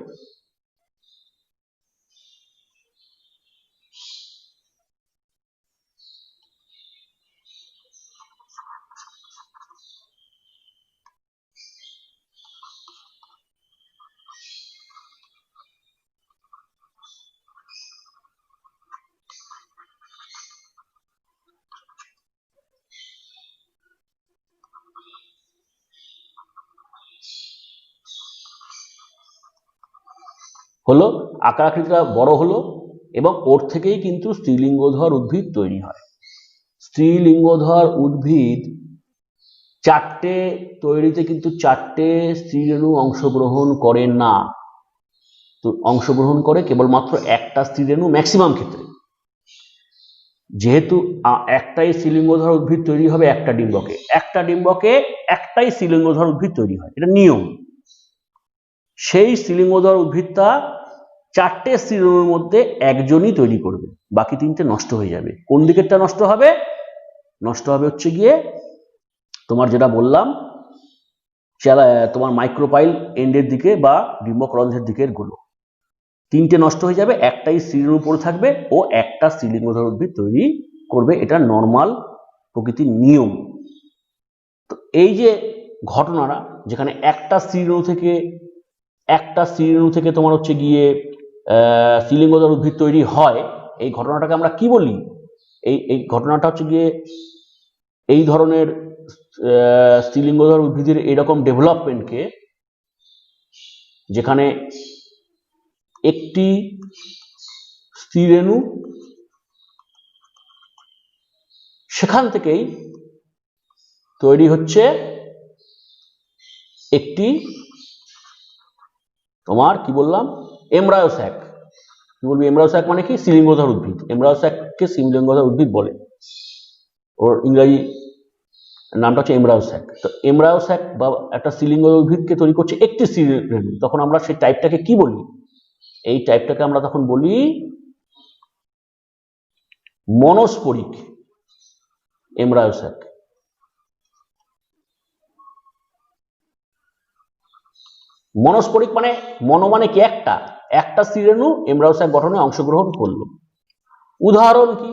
Speaker 1: হলো, আকার আকৃতিটা বড় হলো, এবং ওর থেকেই কিন্তু স্ত্রীলিঙ্গধর উদ্ভিদ তৈরি হয়। স্ত্রীলিঙ্গধর উদ্ভিদ 4টে তৈরিতে কিন্তু 4টে স্ত্রীরেণু অংশগ্রহণ করে না, তো অংশগ্রহণ করে কেবলমাত্র একটা স্ত্রীরেণু ম্যাক্সিমাম ক্ষেত্রে। যেহেতু একটাই স্ত্রীলিঙ্গধর উদ্ভিদ তৈরি হবে একটা ডিম্বকে, একটাই স্ত্রীলিঙ্গধর উদ্ভিদ তৈরি হয়, এটা নিয়ম। সেই স্ত্রীলিঙ্গধর উদ্ভিদটা 4টে স্ত্রীরেণুর মধ্যে একজনই তৈরি করবে, বাকি 3টে নষ্ট হয়ে যাবে। কোন দিকেরটা নষ্ট হবে? হচ্ছে গিয়ে তোমার যেটা বললাম, তোমার মাইক্রোপাইল এন্ডের দিকে বা ডিম্বক রন্ধ্রের দিকের গুলো 3টে নষ্ট হয়ে যাবে, একটাই স্ত্রীরেণু পড়ে থাকবে ও একটা স্ত্রীলিঙ্গধর উদ্ভিদ তৈরি করবে, এটা নর্মাল প্রকৃতির নিয়ম। তো এই যে ঘটনাটা, যেখানে একটা স্ত্রীরেণু থেকে তোমার হচ্ছে গিয়ে স্ত্রীলিঙ্গধর উদ্ভিদ তৈরি হয়, এই ঘটনাটাকে আমরা কি বলি? এই ঘটনাটা হচ্ছে গিয়ে এই ধরনের স্ত্রীলিঙ্গধর উদ্ভিদের এরকম ডেভেলপমেন্টকে, যেখানে একটি স্ত্রীরেণু সেখান থেকেই তৈরি হচ্ছে একটি, তোমার কি বললাম, এমব্রায়োস্যাক। কি বলবি? এমব্রায়োস্যাক মানে কি? স্ত্রীলিঙ্গধর উদ্ভিদ। এমব্রায়োস্যাককে স্ত্রীলিঙ্গধর উদ্ভিদ বলে, ওর ইংরাজি নামটা হচ্ছে এমব্রায়োস্যাক। তো এমব্রায়োস্যাক বা একটা স্ত্রীলিঙ্গধর উদ্ভিদকে তৈরি করছে একটি স্ত্রীরেণু, তখন আমরা সেই টাইপটাকে কি বলি? এই টাইপটাকে আমরা তখন বলি মনস্পরিক এমব্রায়ো স্যাক। মনস্পরিক মানে মনো মানে কি একটা স্ত্রীরেণু এমব্রায়ো স্যাক গঠনে অংশগ্রহণ করলো। উদাহরণ কি?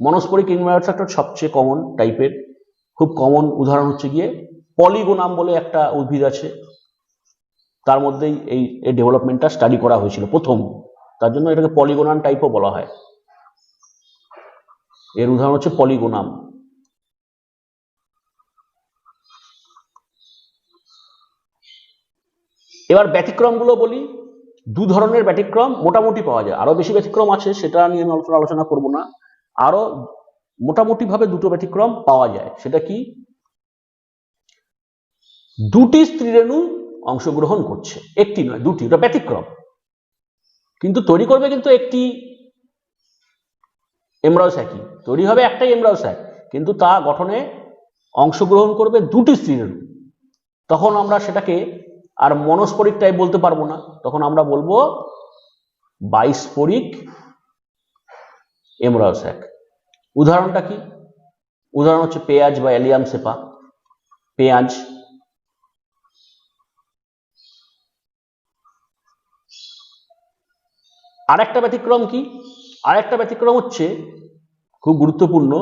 Speaker 1: মনস্পরিক এমব্রায়ো স্যাকটা সবচেয়ে কমন টাইপের, খুব কমন উদাহরণ হচ্ছে গিয়ে পলিগোনাম বলে একটা উদ্ভিদ আছে, তার মধ্যেই এই ডেভেলপমেন্টটা স্টাডি করা হয়েছিল প্রথম, তার জন্য এটাকে পলিগোনাম টাইপও বলা হয়। এর উদাহরণ হচ্ছে পলিগোনাম। এবার ব্যতিক্রমগুলো বলি। দু ধরনের ব্যতিক্রম মোটামুটি পাওয়া যায়, আরো বেশি ব্যতিক্রম আছে, সেটা নিয়ে আমি আলোচনা করব না। আরো মোটামুটি ভাবে দুটো ব্যতিক্রম পাওয়া যায়। সেটা কি? দুটি স্ত্রীরেণু অংশগ্রহণ করছে, একটি নয় দুটি, ওটা ব্যতিক্রম, কিন্তু তৈরি করবে কিন্তু একটি এমব্রায়ো স্যাকই, তৈরি হবে একটাই এমব্রায়ো স্যাক, কিন্তু তা গঠনে অংশগ্রহণ করবে দুটি স্ত্রীরেণু। তখন আমরা সেটাকে আর মনস্পরিক টাইপ বলতে পারবো না, তখন আমরা বলবো বাইস্পরিক এমব্রায়ো স্যাক। উদাহরণটা কি? উদাহরণ হচ্ছে পেঁয়াজ বা অ্যালিয়াম সেপা। পেঁয়াজ, আরেকটা ব্যতিক্রম কি? আরেকটা ব্যতিক্রম হচ্ছে খুব গুরুত্বপূর্ণ,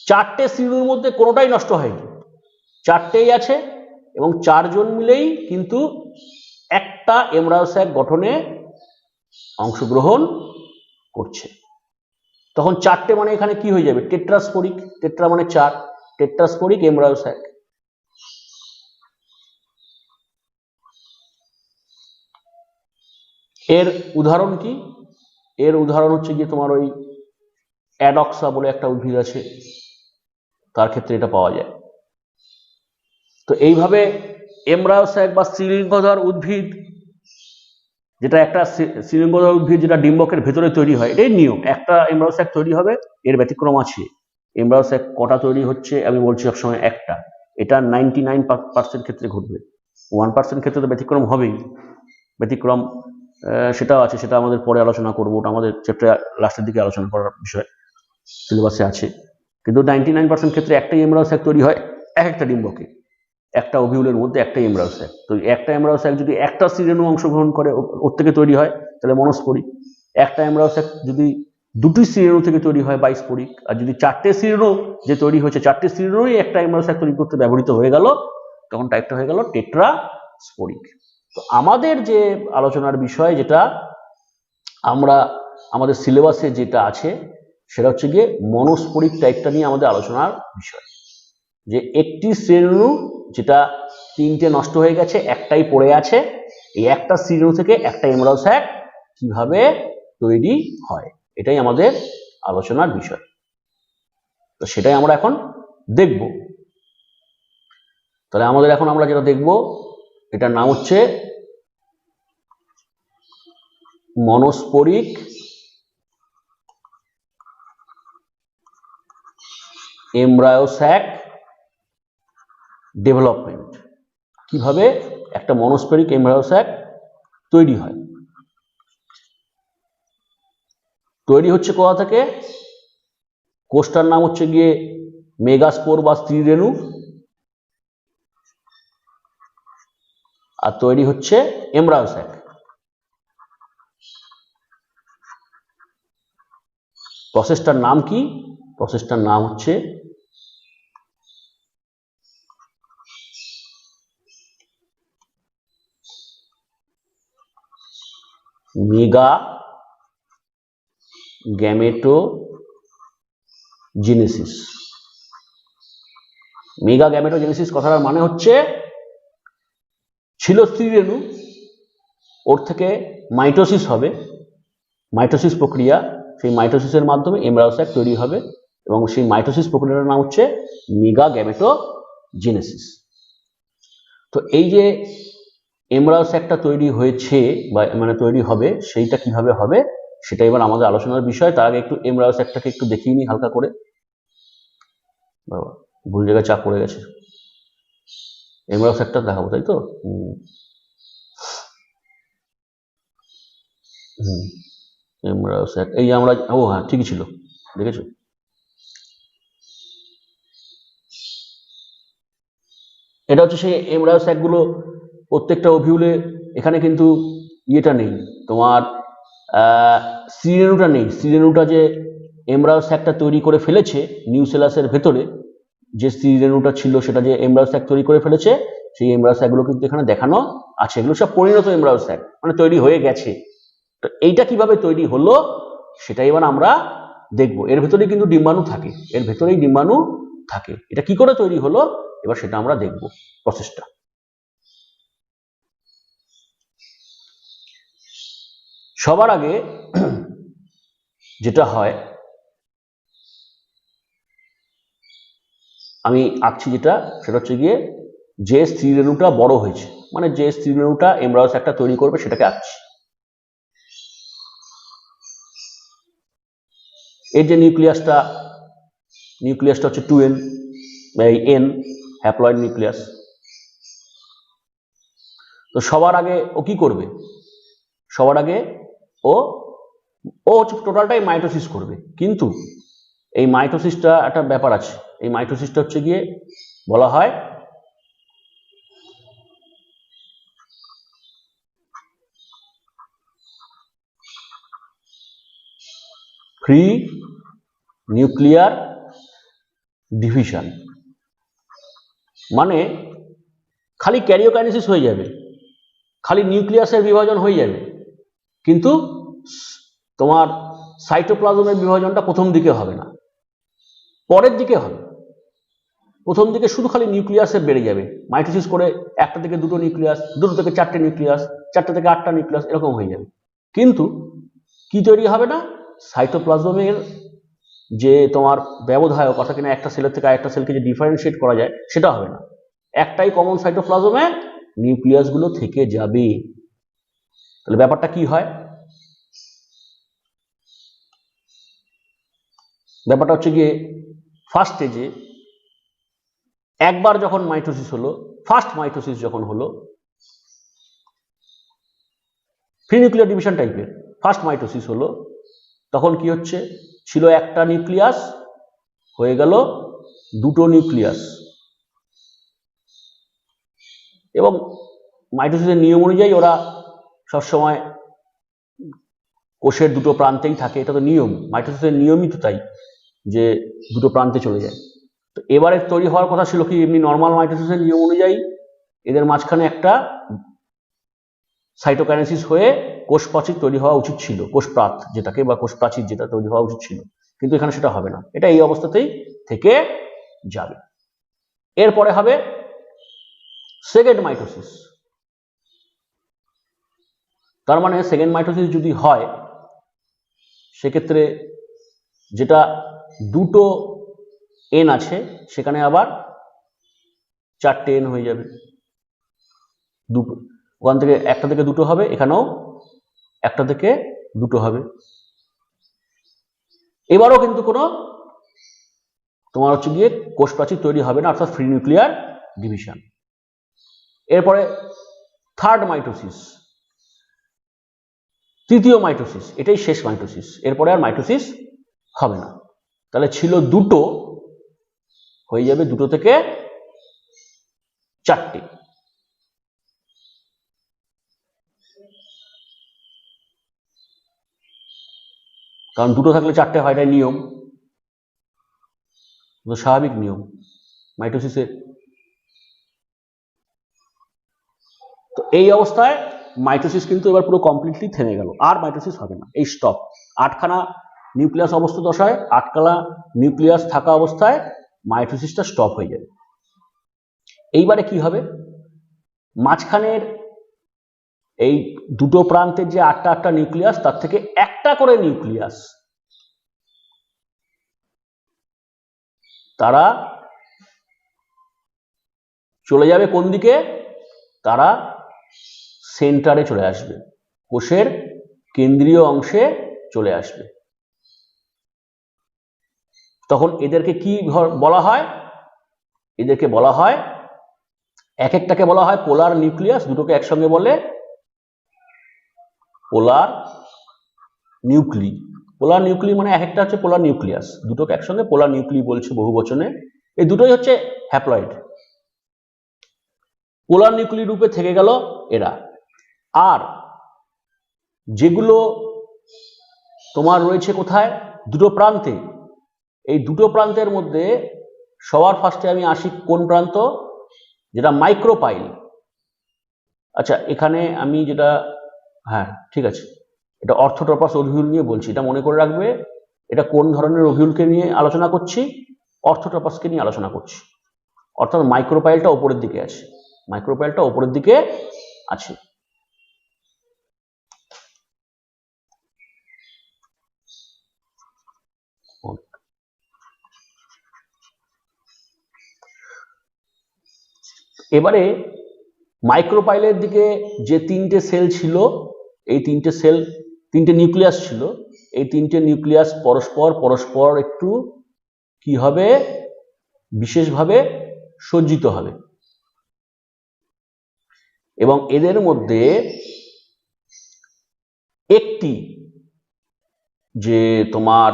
Speaker 1: চারটে শ্রেণীর মধ্যে কোনোটাই নষ্ট হয়নি, চারটেই আছে এবং চারজন মিলেই কিন্তু একটা এমব্রায়ো স্যাক গঠনে অংশগ্রহণ করছে। তখন চারটে মানে এখানে কি হয়ে যাবে? টেট্রাস্পোরিক, টেট্রা মানে চার, টেট্রাস্পোরিক এমব্রায়ো স্যাক। এর উদাহরণ কি? এর উদাহরণ হচ্ছে গিয়ে তোমার ওই অ্যাডক্সা বলে একটা উদ্ভিদ আছে, তার ক্ষেত্রে এটা পাওয়া যায়। তো এইভাবে এমব্রায়ো স্যাক বা স্ত্রীলিঙ্গধর উদ্ভিদ, যেটা একটা স্ত্রীলিঙ্গধর উদ্ভিদ যেটা ডিম্বকের ভেতরে তৈরি হয়, এটাই নিয়ম, একটা এমব্রায়ো স্যাক তৈরি হবে। এর ব্যতিক্রম আছে। এমব্রায়ো স্যাক কটা তৈরি হচ্ছে আমি বলছি সবসময় একটা, এটা 99% ক্ষেত্রে ঘটবে, 1% ক্ষেত্রে তো ব্যতিক্রম হবেই। ব্যতিক্রম সেটাও আছে, সেটা আমাদের পরে আলোচনা করবো, ওটা আমাদের চ্যাপ্টার লাস্টের দিকে আলোচনা করার বিষয়, সিলেবাসে আছে। কিন্তু 99% ক্ষেত্রে একটাই এমব্রায়ো স্যাক তৈরি হয় এক একটা ডিম্বকে, একটা ওভিউলের মধ্যে একটাই এমব্রায়ো স্যাক। তো একটা এমব্রায়ো স্যাক যদি একটা স্ত্রীরেণু অংশগ্রহণ করে ওর থেকে তৈরি হয় তাহলে মনস্পরিক। একটা এমব্রায়ো স্যাক যদি দুটি স্ত্রীরেণু থেকে তৈরি হয় বাইস্পরিক। আর যদি চারটে স্ত্রীরেণু যে তৈরি হয়েছে, চারটে স্ত্রীরেণুই একটা এমব্রায়ো স্যাক তৈরি করতে ব্যবহৃত হয়ে গেল, তখন টাইপটা হয়ে গেল টেট্রাস্পোরিক। তো আমাদের যে আলোচনার বিষয়, যেটা আমরা আমাদের সিলেবাসে যেটা আছে, সেটা হচ্ছে গিয়ে মনস্পরিক টাইপটা নিয়ে আমাদের আলোচনার বিষয়। যে একটি শ্রেণু, যেটা তিনটে নষ্ট হয়ে গেছে, একটাই পড়ে আছে, এই একটা শ্রেণু থেকে একটা এমব্রায়ো স্যাক কিভাবে তৈরি হয়, এটাই আমাদের আলোচনার বিষয়। তো সেটাই আমরা এখন দেখব। তাহলে আমাদের এখন আমরা যেটা দেখব, এটার নাম হচ্ছে মনস্পরিক এমব্রায়ো স্যাক ডেভেলপমেন্ট। কিভাবে একটা মনস্পরিক এমব্রায়ো স্যাক তৈরি হয়। তৈরি হচ্ছে কোথা থেকে? কোষটার নাম হচ্ছে গিয়ে মেগাস্পোর বা স্ত্রীরেণু, আর তৈরি হচ্ছে এমব্রায়ো স্যাক। প্রসেসটার নাম কি? প্রসেসটার নাম হচ্ছে মেগা গ্যামেটোজেনেসিস। মেগা গ্যামেটোজেনেসিস কথাটার মানে হচ্ছে, ছিল স্ত্রীরেণু, ওর থেকে মাইটোসিস হবে, মাইটোসিস প্রক্রিয়া, সেই মাইটোসিসের মাধ্যমে এমব্রায়ো স্যাক তৈরি হবে, এবং সেই মাইটোসিস প্রক্রিয়াটার নাম হচ্ছে মেগা গ্যামেটোজেনেসিস। তো এই যে এমব্রায়ো স্যাকটা তৈরি হয়েছে বা মানে তৈরি হবে, সেইটা কিভাবে হবে সেটা এবার আমাদের আলোচনার বিষয়। তার আগে একটু এমব্রায়ো স্যাকটাকে একটু দেখিয়ে নিই হালকা করে। বাবা, ভুল জায়গায় চাপ পড়ে গেছে। এমব্রায়ো স্যাকটা দেখাবো, তাই তো? এমব্রায়ো স্যাক, এই আমরা, ও হ্যাঁ ঠিকই ছিল, দেখেছো। এটা হচ্ছে সেই এমব্রায়ো স্যাকগুলো, প্রত্যেকটা ওভিউলে। এখানে কিন্তু ইয়েটা নেই তোমার, সিরেনুটা নেই। সিরেনুটা যে এমব্রায়ো স্যাকটা তৈরি করে ফেলেছে নিউসেলাসের ভেতরে, যে সিরেনুটা ছিল সেটা যে এমব্রায়ো স্যাক তৈরি করে ফেলেছে, সেই এমব্রায়ো স্যাকগুলো কিন্তু এখানে দেখানো আছে। এগুলো সব পরিণত এমব্রায়ো স্যাক, মানে তৈরি হয়ে গেছে। তো এইটা কিভাবে তৈরি হলো সেটাই এবার আমরা দেখবো। এর ভেতরেই কিন্তু ডিম্বাণু থাকে, এর ভেতরেই ডিম্বাণু থাকে। এটা কি করে তৈরি হলো এবার সেটা আমরা দেখব, প্রসেসটা। সবার আগে যেটা হয়, আমি আঁকছি যেটা, সেটা হচ্ছে গিয়ে যে স্ত্রী রেণুটা বড় হয়েছে, মানে যে স্ত্রী রেণুটা এমব্রায়ো স্যাকটা তৈরি করবে সেটাকে আঁকছি। এর যে নিউক্লিয়াসটা হচ্ছে 2n, এই n হ্যাপ্লয়েড নিউক্লিয়াস। তো সবার আগে ও কি করবে, সবার আগে ও হচ্ছে টোটালটাই মাইটোসিস করবে। কিন্তু এই মাইটোসিসটা একটা ব্যাপার আছে। এই মাইটোসিসটা হচ্ছে গিয়ে বলা হয় ফ্রি নিউক্লিয়ার ডিভিশন। মানে খালি ক্যারিওকাইনেসিস হয়ে যাবে, খালি নিউক্লিয়াসের বিভাজন হয়ে যাবে, কিন্তু তোমার সাইটোপ্লাজমের বিভাজনটা প্রথম দিকে হবে না, পরের দিকে হবে। প্রথম দিকে শুধু খালি নিউক্লিয়াসে বেড়ে যাবে, মাইটোসিস করে একটা থেকে দুটো নিউক্লিয়াস, দুটো থেকে চারটে নিউক্লিয়াস, চারটে থেকে আটটা নিউক্লিয়াস, এরকম হয়ে যাবে। কিন্তু কি তৈরি হবে না, সাইটোপ্লাজমের যে তোমার ব্যবধায়ক, অর্থাৎ কিনা একটা সেলের থেকে আরেকটা সেলকে যে ডিফারেন্সিয়েট করা যায়, সেটা হবে না। একটাই কমন সাইটোপ্লাজমে নিউক্লিয়াসগুলো থেকে যাবে। তাহলে ব্যাপারটা কি হয়, ব্যাপারটা হচ্ছে গিয়ে ফার্স্ট স্টেজে একবার যখন মাইটোসিস হলো, ফার্স্ট মাইটোসিস যখন হলো, ফ্রি নিউক্লিয়ার ডিভিশন টাইপের ফার্স্ট মাইটোসিস হলো, তখন কি হচ্ছে, ছিল একটা নিউক্লিয়াস, হয়ে গেল দুটো নিউক্লিয়াস। এবং মাইটোসিসের নিয়ম অনুযায়ী ওরা সবসময় কোষের দুটো প্রান্তেই থাকে, এটা তো নিয়ম, মাইটোসিসের নিয়মই তো তাই, যে দুটো প্রান্তে চলে যায়। তো এবারে তৈরি হওয়ার কথা ছিল কি, এমনি নর্মাল মাইটোসিসের নিয়ম অনুযায়ী এদের মাঝখানে একটা সাইটোকাইনেসিস হয়ে কোষ প্রাচীর তৈরি হওয়া উচিত ছিল, কোষ প্রাত যেটাকে, বা কোষ প্রাচীর যেটা তৈরি হওয়া উচিত ছিল। কিন্তু এখানে সেটা হবে না, এটা এই অবস্থাতেই থেকে যাবে। এরপরে হবে সেকেন্ড মাইটোসিস। তার মানে সেকেন্ড মাইটোসিস যদি হয়, সেক্ষেত্রে যেটা দুটো এন আছে সেখানে আবার চারটে এন হয়ে যাবে। দুটো, ওখান থেকে একটা থেকে দুটো হবে, এখানেও একটা থেকে দুটো হবে। এবারও কিন্তু কোনো তোমার হচ্ছে গিয়ে কোষ প্রাচীর তৈরি হবে না, অর্থাৎ ফ্রি নিউক্লিয়ার ডিভিশন। এরপরে থার্ড মাইটোসিস, তৃতীয় মাইটোসিস, এটাই শেষ মাইটোসিস, এরপরে আর মাইটোসিস হবে না। তাহলে ছিল দুটো, হয়ে যাবে দুটো থেকে চারটে। কারণ দুটো থাকলে চারটে হয়, এটাই নিয়ম, স্বাভাবিক নিয়ম মাইটোসিসের। তো এই অবস্থায় মাইটোসিস কিন্তু এবার পুরো কমপ্লিটলি থেমে গেল, আর মাইটোসিস হবে না, এই স্টপ। আটখানা নিউক্লিয়াস অবস্থা দশায়, আটখানা নিউক্লিয়াস থাকা অবস্থায় মাইটোসিসটা স্টপ হয়ে যাবে। এইবারে কি হবে, মাঝখানের এই দুটো প্রান্তের যে আটটা আটটা নিউক্লিয়াস, তার থেকে একটা করে নিউক্লিয়াস তারা চলে যাবে কোন দিকে, তারা সেন্টারে চলে আসবে, কোষের কেন্দ্রীয় অংশে চলে আসবে। তখন এদেরকে কি বলা হয়, এদেরকে বলা হয়, এক একটাকে বলা হয় পোলার নিউক্লিয়াস, দুটোকে একসঙ্গে বলে পোলার নিউক্লি। পোলার নিউক্লি মানে এক একটা হচ্ছে পোলার নিউক্লিয়াস, দুটোকে একসঙ্গে পোলার নিউক্লি বলছে বহু বচনে। এই দুটোই হচ্ছে হ্যাপ্লয়েড। পোলার নিউক্লি রূপে থেকে গেল এরা। আর যেগুলো তোমার রয়েছে কোথায়, দুটো প্রান্তে, এই দুটো প্রান্তের মধ্যে সবার ফার্স্টে আমি আসি কোন প্রান্ত, যেটা মাইক্রোপাইল। আচ্ছা, এখানে আমি যেটা, হ্যাঁ ঠিক আছে, এটা অর্থোট্রপাস ওভিউল নিয়ে বলছি, এটা মনে করে রাখবে। এটা কোন ধরনের ওভিউলকে নিয়ে আলোচনা করছি, অর্থোট্রপাসকে নিয়ে আলোচনা করছি। অর্থাৎ মাইক্রোপাইলটা ওপরের দিকে আছে, মাইক্রোপাইলটা ওপরের দিকে আছে। এবারে মাইক্রোপাইলের দিকে যে তিনটে সেল ছিল, এই তিনটে সেল, তিনটে নিউক্লিয়াস ছিল, এই তিনটে নিউক্লিয়াস পরস্পর পরস্পর একটু কি হবে, বিশেষভাবে সজ্জিত হবে। এবং এদের মধ্যে একটি যে তোমার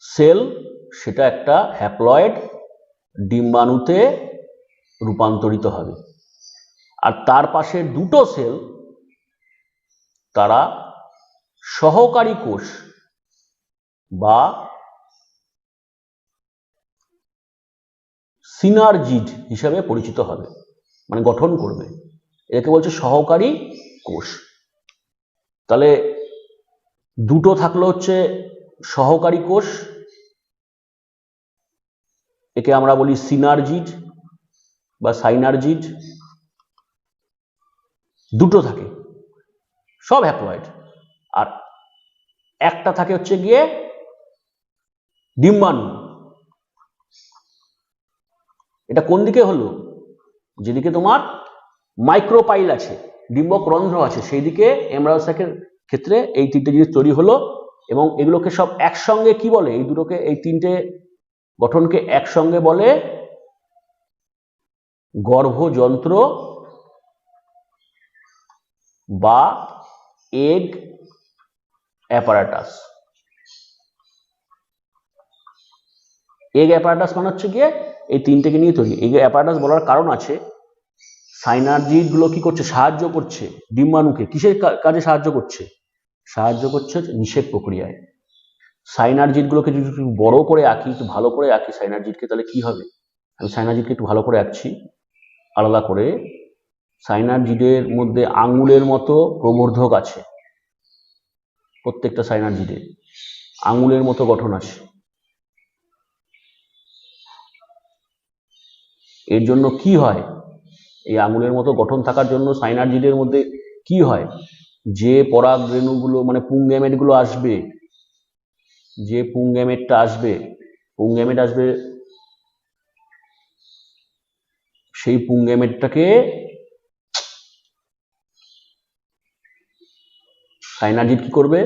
Speaker 1: সেল, সেটা একটা হ্যাপ্লয়েড ডিম্বাণুতে রূপান্তরিত হবে। আর তার পাশে দুটো সেল, তারা সহকারী কোষ বা সিনার্জিড হিসাবে পরিচিত হবে, মানে গঠন করবে। একে বলছে সহকারী কোষ। তাহলে দুটো থাকলো হচ্ছে সহকারী কোষ, একে আমরা বলি সিনার্জিড বা সাইনার্জিড। দুটো থাকে, সব হ্যাপ্লয়েড। আর একটা থাকে হচ্ছে গিয়ে ডিম্বাণু। এটা কোন দিকে হলো, যেদিকে তোমার মাইক্রোপাইল আছে, ডিম্বক রন্ধ্র আছে, সেই দিকে এমব্রায়োস্যাকের ক্ষেত্রে এই তিনটে জিনিস তৈরি হলো। এবং এগুলোকে সব একসঙ্গে কি বলে, এই দুটোকে, এই তিনটে গঠনকে একসঙ্গে বলে গর্ভযন্ত্র বা এগ অ্যাপারাটাস। এগ অ্যাপারাটাস মানে হচ্ছে গিয়ে এই তিনটেকে নিয়ে তৈরি। এগ অ্যাপারাটাস বলার কারণ আছে, সাইনার্জিড গুলো কি করছে, সাহায্য করছে ডিম্বাণুকে। কিসের কাজে সাহায্য করছে? সাহায্য করছে নিষেক প্রক্রিয়ায়। সাইনার্জিড গুলোকে যদি একটু বড় করে আঁকি, একটু ভালো করে আঁকি সাইনার্জিডকে, তাহলে কি হবে, আমি সাইনার্জিডকে একটু ভালো করে আঁকছি আলাদা করে। সাইনার্জিডের মধ্যে আঙুলের মতো প্রবর্ধক আছে, প্রত্যেকটা সাইনার্জিডে আঙুলের মতো গঠন আছে। এর জন্য কি হয়, এই আঙুলের মতো গঠন থাকার জন্য সাইনার্জিডের মধ্যে কি হয়, যে পরাগ রেণুগুলো মানে পুংগ্যামেটগুলো আসবে, যে পুংগ্যামেটটা আসবে, পুংগ্যামেট আসবে, সেই পুংগ্যামেটটাকে সাইনার্জিড কি করবে,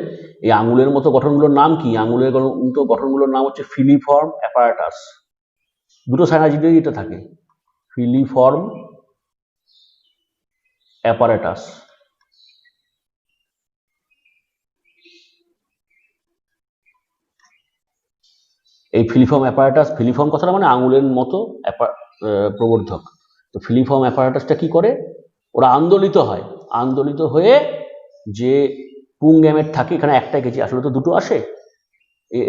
Speaker 1: এই আঙুলের মতো গঠনগুলোর নাম কি, আঙুলের মতো গঠনগুলোর নাম হচ্ছে ফিলিফর্ম অ্যাপারাটাস। দুটো সাইনার্জিডেরই এটা থাকে, ফিলিফর্ম অ্যাপারাটাস। এই ফিলিফর্ম অ্যাপারাটাস, ফিলিফর্ম কথাটা মানে আঙুলের মতো প্রবর্ধক। তো ফিলিফর্ম অ্যাপারাটাসটা কি করে, ওরা আন্দোলিত হয়, আন্দোলিত হয়ে যে পুংগ্যামেট থাকে, এখানে একটাই কেজি, আসলে তো দুটো আসে,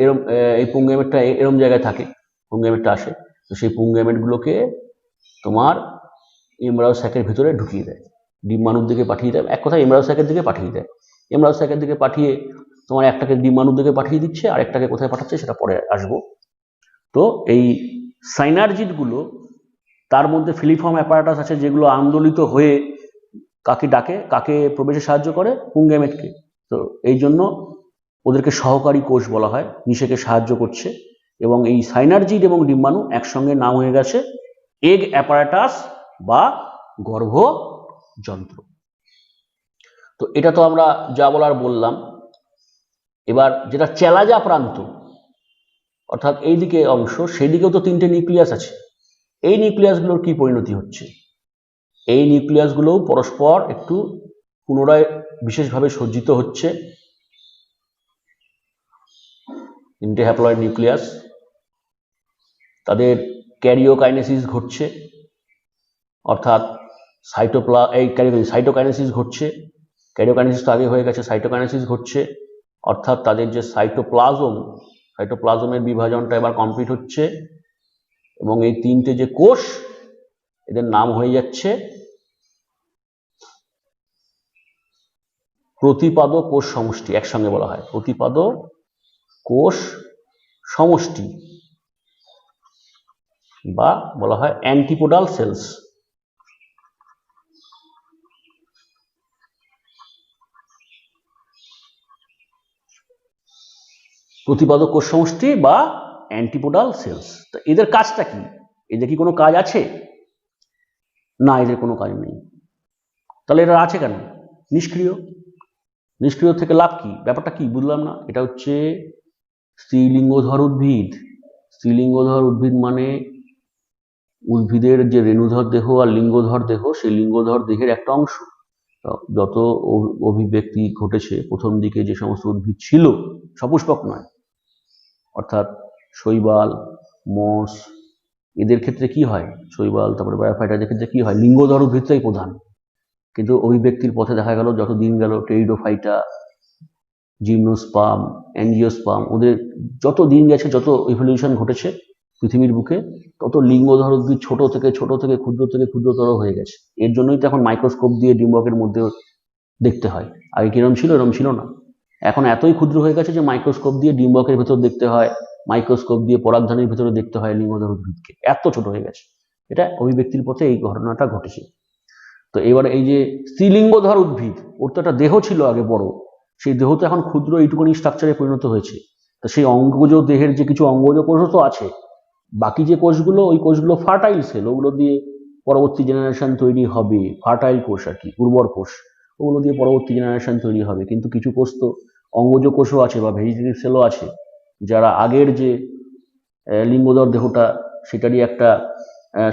Speaker 1: এরম এই পুংগ্যামেটটা এরম জায়গায় থাকে, পুংগ্যামেটটা আসে, তো সেই পুংগ্যামেটগুলোকে তোমার এমব্রায়োস্যাকের ভিতরে ঢুকিয়ে দেয়, ডিম্বাণুর দিকে পাঠিয়ে দেয়, এক কথায় এমব্রায়োস্যাকের দিকে পাঠিয়ে দেয়। এমব্রায়োস্যাকের দিকে পাঠিয়ে তোমার একটাকে ডিম্বাণুর দিকে পাঠিয়ে দিচ্ছে, আর একটাকে কোথায় পাঠাচ্ছে সেটা পরে আসবো। তো এই সাইনার্জিডগুলো, তার মধ্যে ফিলিফর্ম অ্যাপারাটাস আছে, যেগুলো আন্দোলিত হয়ে কাকে ডাকে, কাকে প্রবেশে সাহায্য করে, পুংগ্যামেটকে। তো এই জন্য ওদেরকে সহকারী কোষ বলা হয়, নিষেকে সাহায্য করছে। এবং এই সাইনার্জিড এবং ডিম্বাণু একসঙ্গে নাম হয়ে গেছে এগ অ্যাপারাটাস বা গর্ভযন্ত্র। তো এটা তো আমরা যা বলার বললাম। এবার যেটা চেলাজা প্রান্ত, অর্থাৎ এই দিকে অংশ, সেদিকেও তো তিনটে নিউক্লিয়াস আছে। এই নিউক্লিয়াসগুলোর কি পরিণতি হচ্ছে, এই নিউক্লিয়াসগুলোও পরস্পর একটু পুনরায় বিশেষভাবে সজ্জিত হচ্ছে। তিনটে হ্যাপ্লয়েড নিউক্লিয়াস, তাদের ক্যারিওকাইনেসিস ঘটছে, অর্থাৎ সাইটোকাইনেসিস ঘটছে। ক্যারিওকাইনেসিস তো আগে হয়ে গেছে, সাইটোকাইনেসিস ঘটছে, অর্থাৎ তাদের যে সাইটোপ্লাজমের বিভাজনটা এবার কমপ্লিট হচ্ছে, এবং এই তিনটে যে কোষ, এদের নাম হয়ে যাচ্ছে প্রতিপাদ কোষ সমষ্টি। একসঙ্গে বলা হয় প্রতিপাদ কোষ সমষ্টি, বা বলা হয় অ্যান্টিপোডাল সেলস। প্রতিপাদক কোষ সমষ্টি বা অ্যান্টিপোডাল সেলস। তো এদের কাজটা কি? এদের কি কোনো কাজ আছে? না, এদের কোনো কাজ নেই। তাহলে এরা আছে কেন? নিষ্ক্রিয়। নিষ্ক্রিয় থেকে লাভ কি? ব্যাপারটা কি বুঝলাম না। এটা হচ্ছে স্ত্রীলিঙ্গধর উদ্ভিদ। স্ত্রীলিঙ্গধর উদ্ভিদ মানে উদ্ভিদের যে রেণুধর দেহ আর লিঙ্গধর দেহ, সেই লিঙ্গধর দেহের একটা অংশ। যত অভিব্যক্তি ঘটেছে প্রথম দিকে যে সমস্ত উদ্ভিদ ছিল, সপুষ্পক নয়, অর্থাৎ শৈবাল, মস, এদের ক্ষেত্রে কি হয়? শৈবাল, তারপরে বায়োফাইটারদের ক্ষেত্রে কি হয়? লিঙ্গধর উদ্ভিদটাই প্রধান। কিন্তু অভিব্যক্তির পথে দেখা গেল যত দিন গেল, টেরিডোফাইটা, জিমনোস্পার্ম, অ্যাঞ্জিওস্পার্ম, ওদের যত দিন গেছে, যত ইভলিউশন ঘটেছে পৃথিবীর বুকে, তত লিঙ্গধর উদ্ভিদ ছোট থেকে ক্ষুদ্রতর হয়ে গেছে। এর জন্যই তো এখন মাইক্রোস্কোপ দিয়ে ডিম্বকের মধ্যে দেখতে হয়। আগে কিরম ছিল? এরম ছিল না। এখন এতই ক্ষুদ্র হয়ে গেছে যে মাইক্রোস্কোপ দিয়ে ডিম্বকের ভেতর দেখতে হয়, মাইক্রোস্কোপ দিয়ে পরাগধানীর ভেতরে দেখতে হয় লিঙ্গধর উদ্ভিদকে। এত ছোট হয়ে গেছে। এটা অভিব্যক্তির পথে এই ঘটনাটা ঘটেছে। তো এবার এই যে স্ত্রীলিঙ্গধর উদ্ভিদ, ওর তো একটা দেহ ছিল আগে বড়, সেই দেহ তো এখন ক্ষুদ্র এইটুকুনি স্ট্রাকচারে পরিণত হয়েছে। তো সেই অঙ্গজ দেহের যে কিছু অঙ্গজ কোষও তো আছে, বাকি যে কোষগুলো, ওই কোষগুলো ফার্টাইল সেল, ওগুলো দিয়ে পরবর্তী জেনারেশন তৈরি হবে। ফার্টাইল কোষ আর কি, উর্বর কোষ, ওগুলো দিয়ে পরবর্তী জেনারেশন তৈরি হবে। কিন্তু কিছু কোষ তো অঙ্গজ কোষও আছে বা ভেজিটেটিভ সেলও আছে, যারা আগের যে লিঙ্গধর দেহটা, সেটারই একটা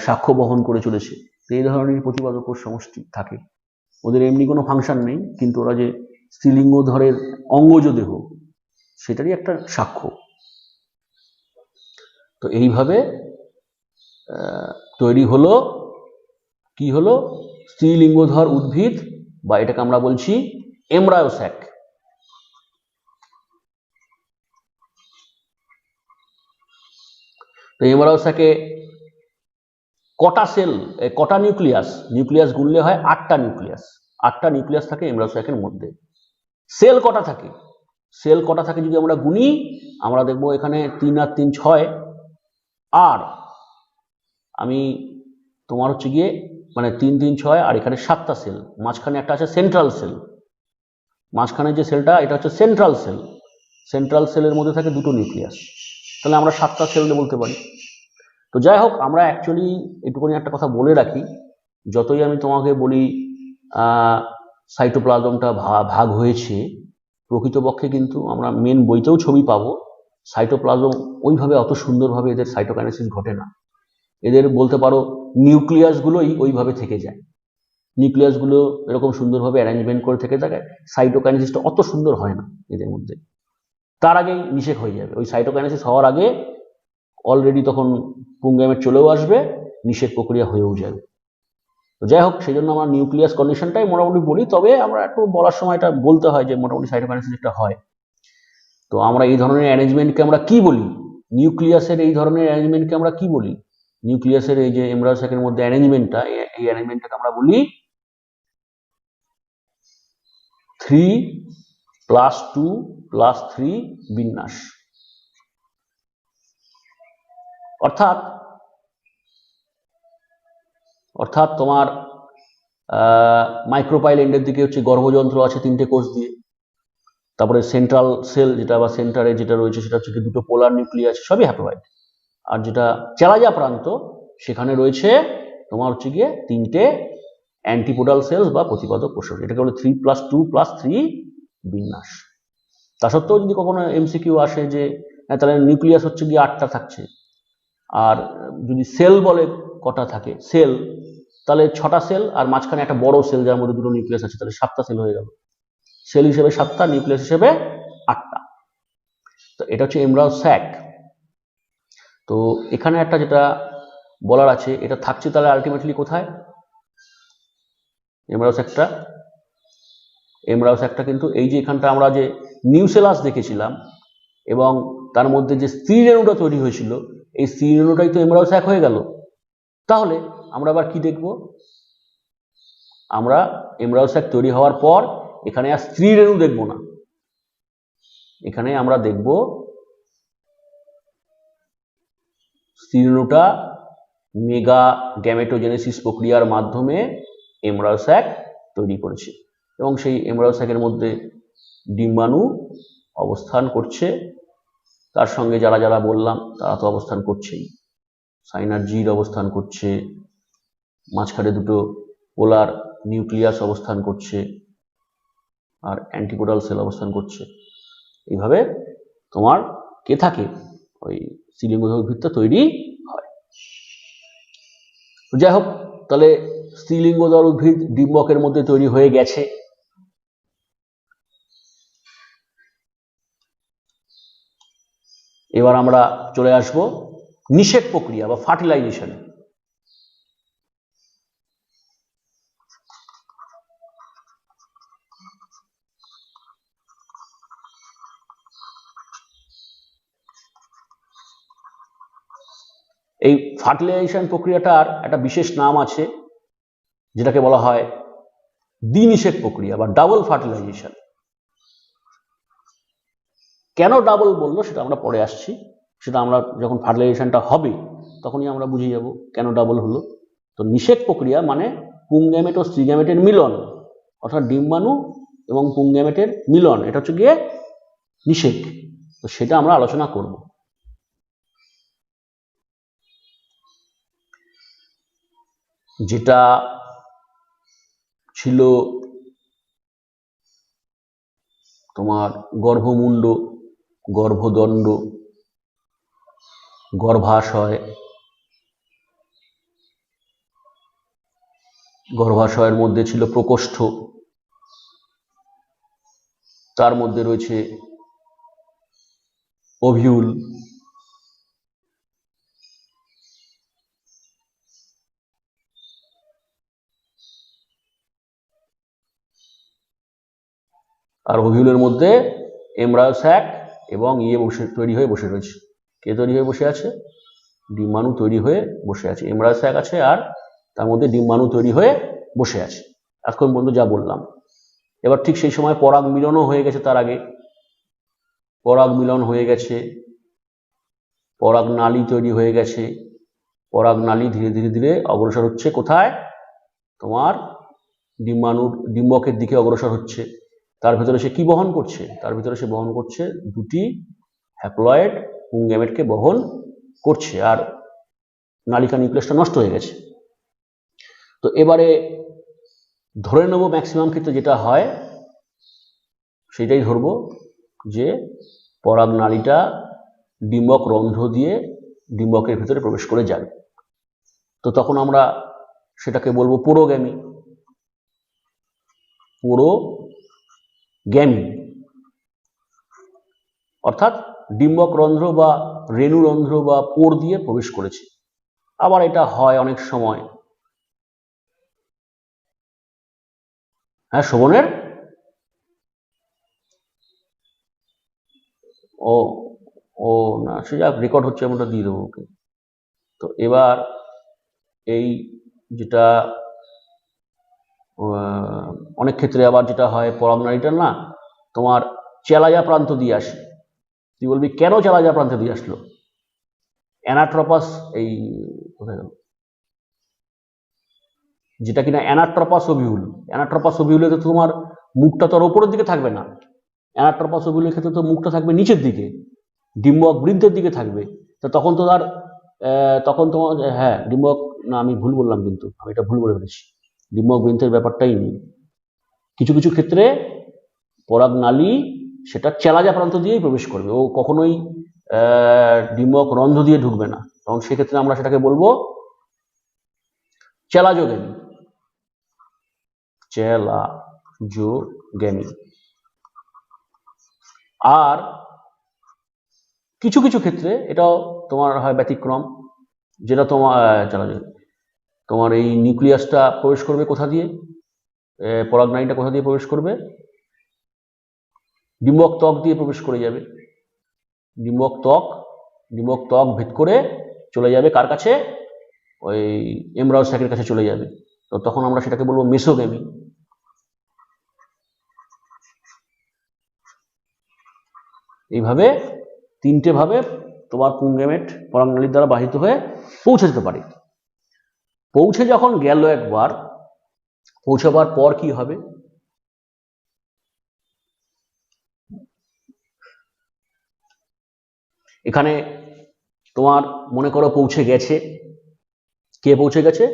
Speaker 1: সাক্ষ্য বহন করে চলেছে। এই ধরনের প্রতিপাদক কোষ সমষ্টি থাকে। ওদের এমনি কোনো ফাংশন নেই, কিন্তু ওরা যে স্ত্রীলিঙ্গধরের অঙ্গজ দেহ, সেটারই একটা সাক্ষ্য। তো এইভাবে তৈরি হলো, কি হলো? স্ত্রীলিঙ্গধর উদ্ভিদ, বা এটাকে আমরা বলছি এমব্রায়োস্যাক। তো এমব্রায়োস্যাকে কটা সেল, কটা নিউক্লিয়াস গুনলে হয় 8টা নিউক্লিয়াস। 8টা নিউক্লিয়াস থাকে এমব্রায়োস্যাকের মধ্যে। সেল কটা থাকে যদি আমরা গুনি, আমরা দেখবো এখানে 3 আর 3 6, আর আমি তোমার হচ্ছে গিয়ে মানে 3 3 6, আর এখানে 7টা সেল, মাঝখানে একটা আছে সেন্ট্রাল সেল। মাঝখানে যে সেলটা, এটা হচ্ছে সেন্ট্রাল সেল। সেন্ট্রাল সেলের মধ্যে থাকে 2টো নিউক্লিয়াস। তাহলে আমরা 7টা সেল বলতে পারি। তো যাই হোক, আমরা অ্যাকচুয়ালি এটুকুনি একটা কথা বলে রাখি, যতই আমি তোমাকে বলি সাইটোপ্লাজমটা ভাগ হয়েছে, প্রকৃতপক্ষে কিন্তু আমরা মেন বইতেও ছবি পাবো, সাইটোপ্লাজম ওইভাবে অত সুন্দরভাবে এদের সাইটোকাইনেসিস ঘটে না। এদের বলতে পারো নিউক্লিয়াসগুলোই ওইভাবে থেকে যায়। নিউক্লিয়াসগুলো এরকম সুন্দরভাবে অ্যারেঞ্জমেন্ট করে থেকে থাকে, সাইটোকাইনেসিসটা অত সুন্দর হয় না এদের মধ্যে। তার আগেই নিষেক হয়ে যাবে। ওই সাইটোকাইনেসিস হওয়ার আগে অলরেডি তখন পুংগ্যামেট চলেও আসবে, নিষেক প্রক্রিয়া হয়েও যাবে। তো যাই হোক, সেই জন্য আমরা নিউক্লিয়াস কন্ডিশনটাই মোটামুটি বলি, তবে আমরা একটু বলার সময় এটা বলতে হয় যে মোটামুটি সাইটোকাইনেসিস একটা হয়। তো আমরা এই ধরনের অ্যারেঞ্জমেন্টকে আমরা কি বলি? নিউক্লিয়াসের এই ধরনের অ্যারেঞ্জমেন্টকে আমরা কি বলি? নিউক্লিয়াসের এই যে এমব্রায়োস্যাকের মধ্যে অ্যারেঞ্জমেন্টটা, এই অ্যারেঞ্জমেন্টটাকে আমরা বলি 3+2+3 বিন্যাস। অর্থাৎ তোমার মাইক্রোপাইল এন্ডের দিকে হচ্ছে গর্ভযন্ত্র আছে 3টে কোষ দিয়ে, তারপরে সেন্ট্রাল সেল যেটা বা সেন্টারে যেটা রয়েছে সেটা হচ্ছে 2টো পোলার নিউক্লিয়াস, সবই হ্যাপ্লয়েড। আর যেটা চেলাজা প্রান্ত, সেখানে রয়েছে তোমার হচ্ছে গিয়ে 3টে অ্যান্টিপোডাল সেলস বা প্রতিপাদক কোষ। এটাকে বলে 3+2+3 বিন্যাস। তা সত্ত্বেও যদি কখনো এমসিকিউ আসে যে তাহলে নিউক্লিয়াস হচ্ছে গিয়ে 8টা থাকছে, আর যদি সেল বলে কটা থাকে সেল, তাহলে 6টা সেল, আর মাঝখানে একটা বড় সেল যার মধ্যে 2টো নিউক্লিয়াস আছে, তাহলে 7টা সেল হয়ে গেল। সেল হিসেবে 7টা, নিউক্লিয়াস হিসেবে 8টা। তো এটা হচ্ছে এমব্রায়ো স্যাক। তো এখানে একটা যেটা বলার আছে, এটা থাকছে তাহলে আলটিমেটলি কোথায়? এমব্রায়ো স্যাকটা কিন্তু এই যে এখানটা আমরা যে নিউসেলাস দেখেছিলাম এবং তার মধ্যে যে স্ত্রী রেণুটা তৈরি হয়েছিল, এই স্ত্রী রেণুটাই তো এমব্রায়ো স্যাক হয়ে গেল। তাহলে আমরা আবার কি দেখব? আমরা এমব্রায়ো স্যাক তৈরি হওয়ার পর এখানে আর স্ত্রী রেণু দেখব না, এখানে আমরা দেখব স্ত্রী রেণুটা মেগা গ্যামেটোজেনেসিস প্রক্রিয়ার মাধ্যমে এমব্রায়ো স্যাক তৈরি করেছে এবং সেই এমব্রায়ো স্যাকের মধ্যে ডিম্বাণু অবস্থান করছে। তার সঙ্গে যারা যারা বললাম তারা তো অবস্থান করছেই, সাইনার্জিড অবস্থান করছে, মাঝখানে দুটো পোলার নিউক্লিয়াস অবস্থান করছে আর অ্যান্টিকোডাল সেল অবস্থান করছে। এইভাবে তোমার কে থাকে? ওই স্ত্রীলিঙ্গধর উদ্ভিদটা তৈরি হয়। যাই হোক, তাহলে স্ত্রীলিঙ্গধর উদ্ভিদ ডিম্বকের মধ্যে তৈরি হয়ে গেছে। এবার আমরা চলে আসব নিষেক প্রক্রিয়া বা ফার্টিলাইজেশন। এই ফার্টিলাইজেশন প্রক্রিয়াটার একটা বিশেষ নাম আছে, যেটাকে বলা হয় দ্বিনিষেক প্রক্রিয়া বা ডাবল ফার্টিলাইজেশন। কেন ডাবল বললো সেটা আমরা পরে আসছি, সেটা আমরা যখন ফার্টিলাইজেশনটা হবে তখনই আমরা বুঝে যাব কেন ডাবল হলো। তো নিষেক প্রক্রিয়া মানে পুংগ্যামেট ও স্ত্রীগ্যামেটের মিলন, অর্থাৎ ডিম্বাণু এবং পুংগ্যামেটের মিলন, এটা হচ্ছে গিয়ে নিষেক। তো সেটা আমরা আলোচনা করব। যেটা ছিল তোমার গর্ভমুণ্ড, গর্ভদণ্ড, গর্ভাশয়, গর্ভাশয়ের মধ্যে ছিল প্রকোষ্ঠ, তার মধ্যে রয়েছে ওভিউল, আর ওভিউলের মধ্যে এমব্রায়ো স্যাক এবং তৈরি হয়ে বসে রয়েছে। কে তৈরি হয়ে বসে আছে? ডিম্বাণু তৈরি হয়ে বসে আছে। এমব্রায়ো স্যাক আছে আর তার মধ্যে ডিম্বাণু তৈরি হয়ে বসে আছে। এখন পর্যন্ত যা বললাম, এবার ঠিক সেই সময় পরাগ মিলনও হয়ে গেছে। তার আগে পরাগ মিলন হয়ে গেছে, পরাগ নালী তৈরি হয়ে গেছে। পরাগ নালী ধীরে ধীরে ধীরে অগ্রসর হচ্ছে কোথায়? তোমার ডিম্বকের দিকে অগ্রসর হচ্ছে। তার ভিতরে সে কি বহন করছে? তার ভিতরে সে বহন করছে দুটি হ্যাপ্লয়েড পুংগ্যামেটকে বহন করছে, আর নালিকা নিউক্লিয়াসটা নষ্ট হয়ে গেছে। তো এবারে ধরে নেব ম্যাক্সিমাম ক্ষেত্রে যেটা হয় সেটাই ধরবো, যে পরাগ নালীটা ডিম্বক রন্ধ্র দিয়ে ডিম্বকের ভিতরে প্রবেশ করে যাবে। তো তখন আমরা সেটাকে বলবো পোরোগ্যামি। পোরোগ্যামি অর্থাৎ ডিম্বক রন্ধ্র বা রেণুরন্ধ্র বা পোর দিয়ে প্রবেশ করেছে। আবার এটা হয় অনেক সময়, হ্যাঁ শোভনের, ও ও না সে যা রেকর্ড হচ্ছে আমরা দিয়ে দেবো ওকে। তো এবার এই যেটা অনেক ক্ষেত্রে আবার যেটা হয়, পরাগনালীটা না তোমার চেলাজা প্রান্ত দিয়ে আসে। তুই বলবি কেন চেলাজা প্রান্ত দিয়ে আসলো? অ্যানাট্রপাস, এই কোথায় গেল, যেটা কিনা অ্যানাট্রপাস ওভিউল। অ্যানাট্রপাস ওভিউলে তো তোমার মুখটা তো আর উপরের দিকে থাকবে না, অ্যানাট্রপাস ওভিউলের ক্ষেত্রে তো মুখটা থাকবে নিচের দিকে, ডিম্বক বৃন্তের দিকে থাকবে। তো তখন তো আর তখন তোমার, হ্যাঁ ডিম্বক, না আমি ভুল বললাম, কিন্তু আমি এটা ভুল বলে ফেলেছি, ডিম্বক বৃন্তের ব্যাপারটাই নেই। কিছু কিছু ক্ষেত্রে পরাগ নালী সেটা চেলাজা প্রান্ত দিয়েই প্রবেশ করবে, ও কখনোই ডিম্বক রন্ধ্র দিয়ে ঢুকবে না। তখন সেক্ষেত্রে আমরা সেটাকে বলবো চেলাজোগ্যামি। চেলাজোগ্যামি। আর কিছু কিছু ক্ষেত্রে এটাও তোমার হয় ব্যতিক্রম, যেটা তোমার এই নিউক্লিয়াসটা প্রবেশ করবে কোথা দিয়ে, পরাগনালীটা কোথা দিয়ে প্রবেশ করবে, ডিম্বক ত্বক দিয়ে প্রবেশ করে যাবে। ডিম্বক ত্বক ভেদ করে চলে যাবে কার কাছে, ওই এমব্রায়ো স্যাকের কাছে চলে যাবে। তো তখন আমরা সেটাকে বলবো মেসোগ্যামি। এইভাবে তিনটে ভাবে তোমার পুংগেমেট পরাগনালীর দ্বারা বাহিত হয়ে পৌঁছে যেতে পারে। পৌঁছে যখন গেল একবার, পৌঁছাবার পর কি হবে, এখানে তোমার মনে করো পৌঁছে গেছে, কে পৌঁছে গেছে,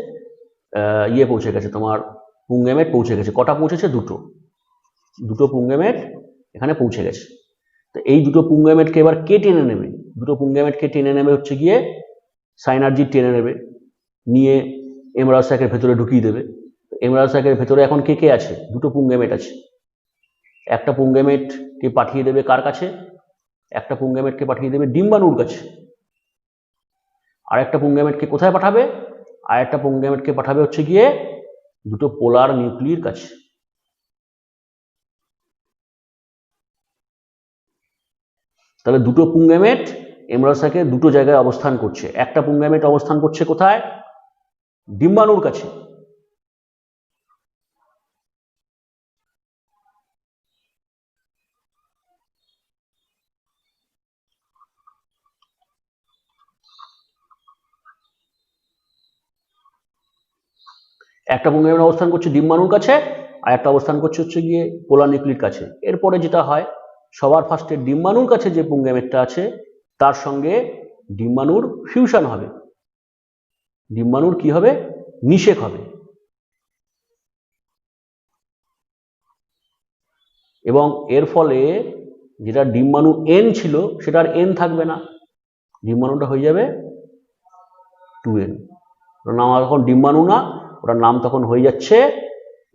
Speaker 1: পৌঁছে গেছে তোমার পুংগেমেট পৌঁছে গেছে। কটা পৌঁছেছে? দুটো পুংগেমেট এখানে পৌঁছে গেছে। তো এই দুটো পুংগেমেটকে এবার কে টেনে নেবে? দুটো পুংগেমেটকে টেনে নেবে হচ্ছে গিয়ে সাইনারজিড টেনে নেবে, নিয়ে এমব্রায়ো স্যাকের ভেতরে ঢুকিয়ে দেবে। এমব্রায়ো স্যাকের ভেতরে এখন কে কে আছে? দুটো পুংগেমেট আছে। একটা পুংগেমেটকে পাঠিয়ে দেবে কার কাছে? একটা পুংগেমেটকে পাঠিয়ে দেবে ডিম্বাণুর কাছে। আর একটা পুংগেমেটকে কোথায় পাঠাবে? আর একটা পুংগেমেটকে পাঠাবে হচ্ছে গিয়ে দুটো পোলার নিউক্লির কাছে। তাহলে দুটো পুংগেমেট এমব্রায়ো স্যাকে দুটো জায়গায় অবস্থান করছে। একটা পুংগেমেট অবস্থান করছে কোথায়? ডিম্বাণুর কাছে। একটা পুংগেমেট অবস্থান করছে ডিম্বাণুর কাছে, আর একটা অবস্থান করছে হচ্ছে গিয়ে পোলার নিউক্লির কাছে। এরপরে যেটা হয়, সবার ফার্স্টে ডিম্বাণুর কাছে যে পুংগেমেটটা আছে তার সঙ্গে ডিম্বাণুর ফিউশন হবে, ডিম্বাণুর কি হবে? নিষেক হবে। এবং এর ফলে যেটা ডিম্বাণু এন ছিল সেটা আর এন থাকবে না, ডিম্বাণুটা হয়ে যাবে 2n। ওটার নাম এখন ডিম্বাণু না, ওটার নাম তখন হয়ে যাচ্ছে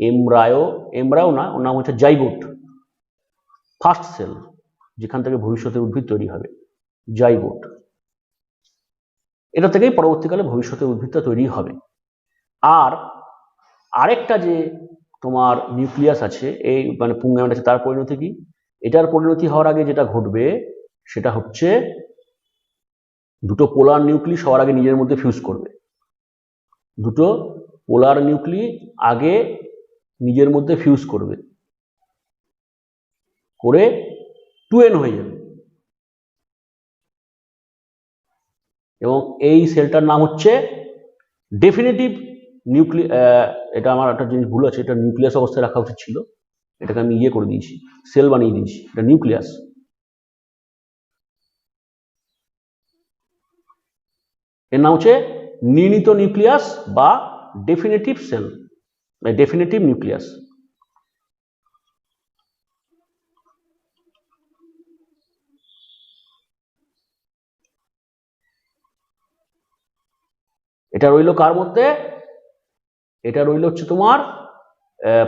Speaker 1: এমব্রায়ো না, ওর নাম হচ্ছে জাইগোট, ফার্স্ট সেল, যেখান থেকে ভবিষ্যতে উদ্ভিদ তৈরি হবে, জাইগোট। এটা থেকেই পরবর্তীকালে ভবিষ্যতে উদ্ভিদটা তৈরি হবে। আর আরেকটা যে তোমার নিউক্লিয়াস আছে, এই মানে পুংগেমেট আছে, তার পরিণতি কি? এটার পরিণতি হওয়ার আগে যেটা ঘটবে সেটা হচ্ছে দুটো পোলার নিউক্লি সবার আগে নিজের মধ্যে ফিউজ করবে। দুটো পোলার নিউক্লি আগে নিজের মধ্যে ফিউজ করবে, করে 2n হয়ে যাবে। এবং এই সেলটার নাম হচ্ছে ডেফিনেটিভ এটা আমার একটা জিনিস ভুল আছে, এটা নিউক্লিয়াস অবস্থায় রাখা উচিত ছিল, এটাকে আমি করে দিয়েছি, সেল বানিয়ে দিয়েছি, এটা নিউক্লিয়াস। এর নাম হচ্ছে নির্ণীত নিউক্লিয়াস বা ডেফিনেটিভ সেল, ডেফিনেটিভ নিউক্লিয়াস। এটা রইল কার মধ্যে? এটা রইল হচ্ছে তোমার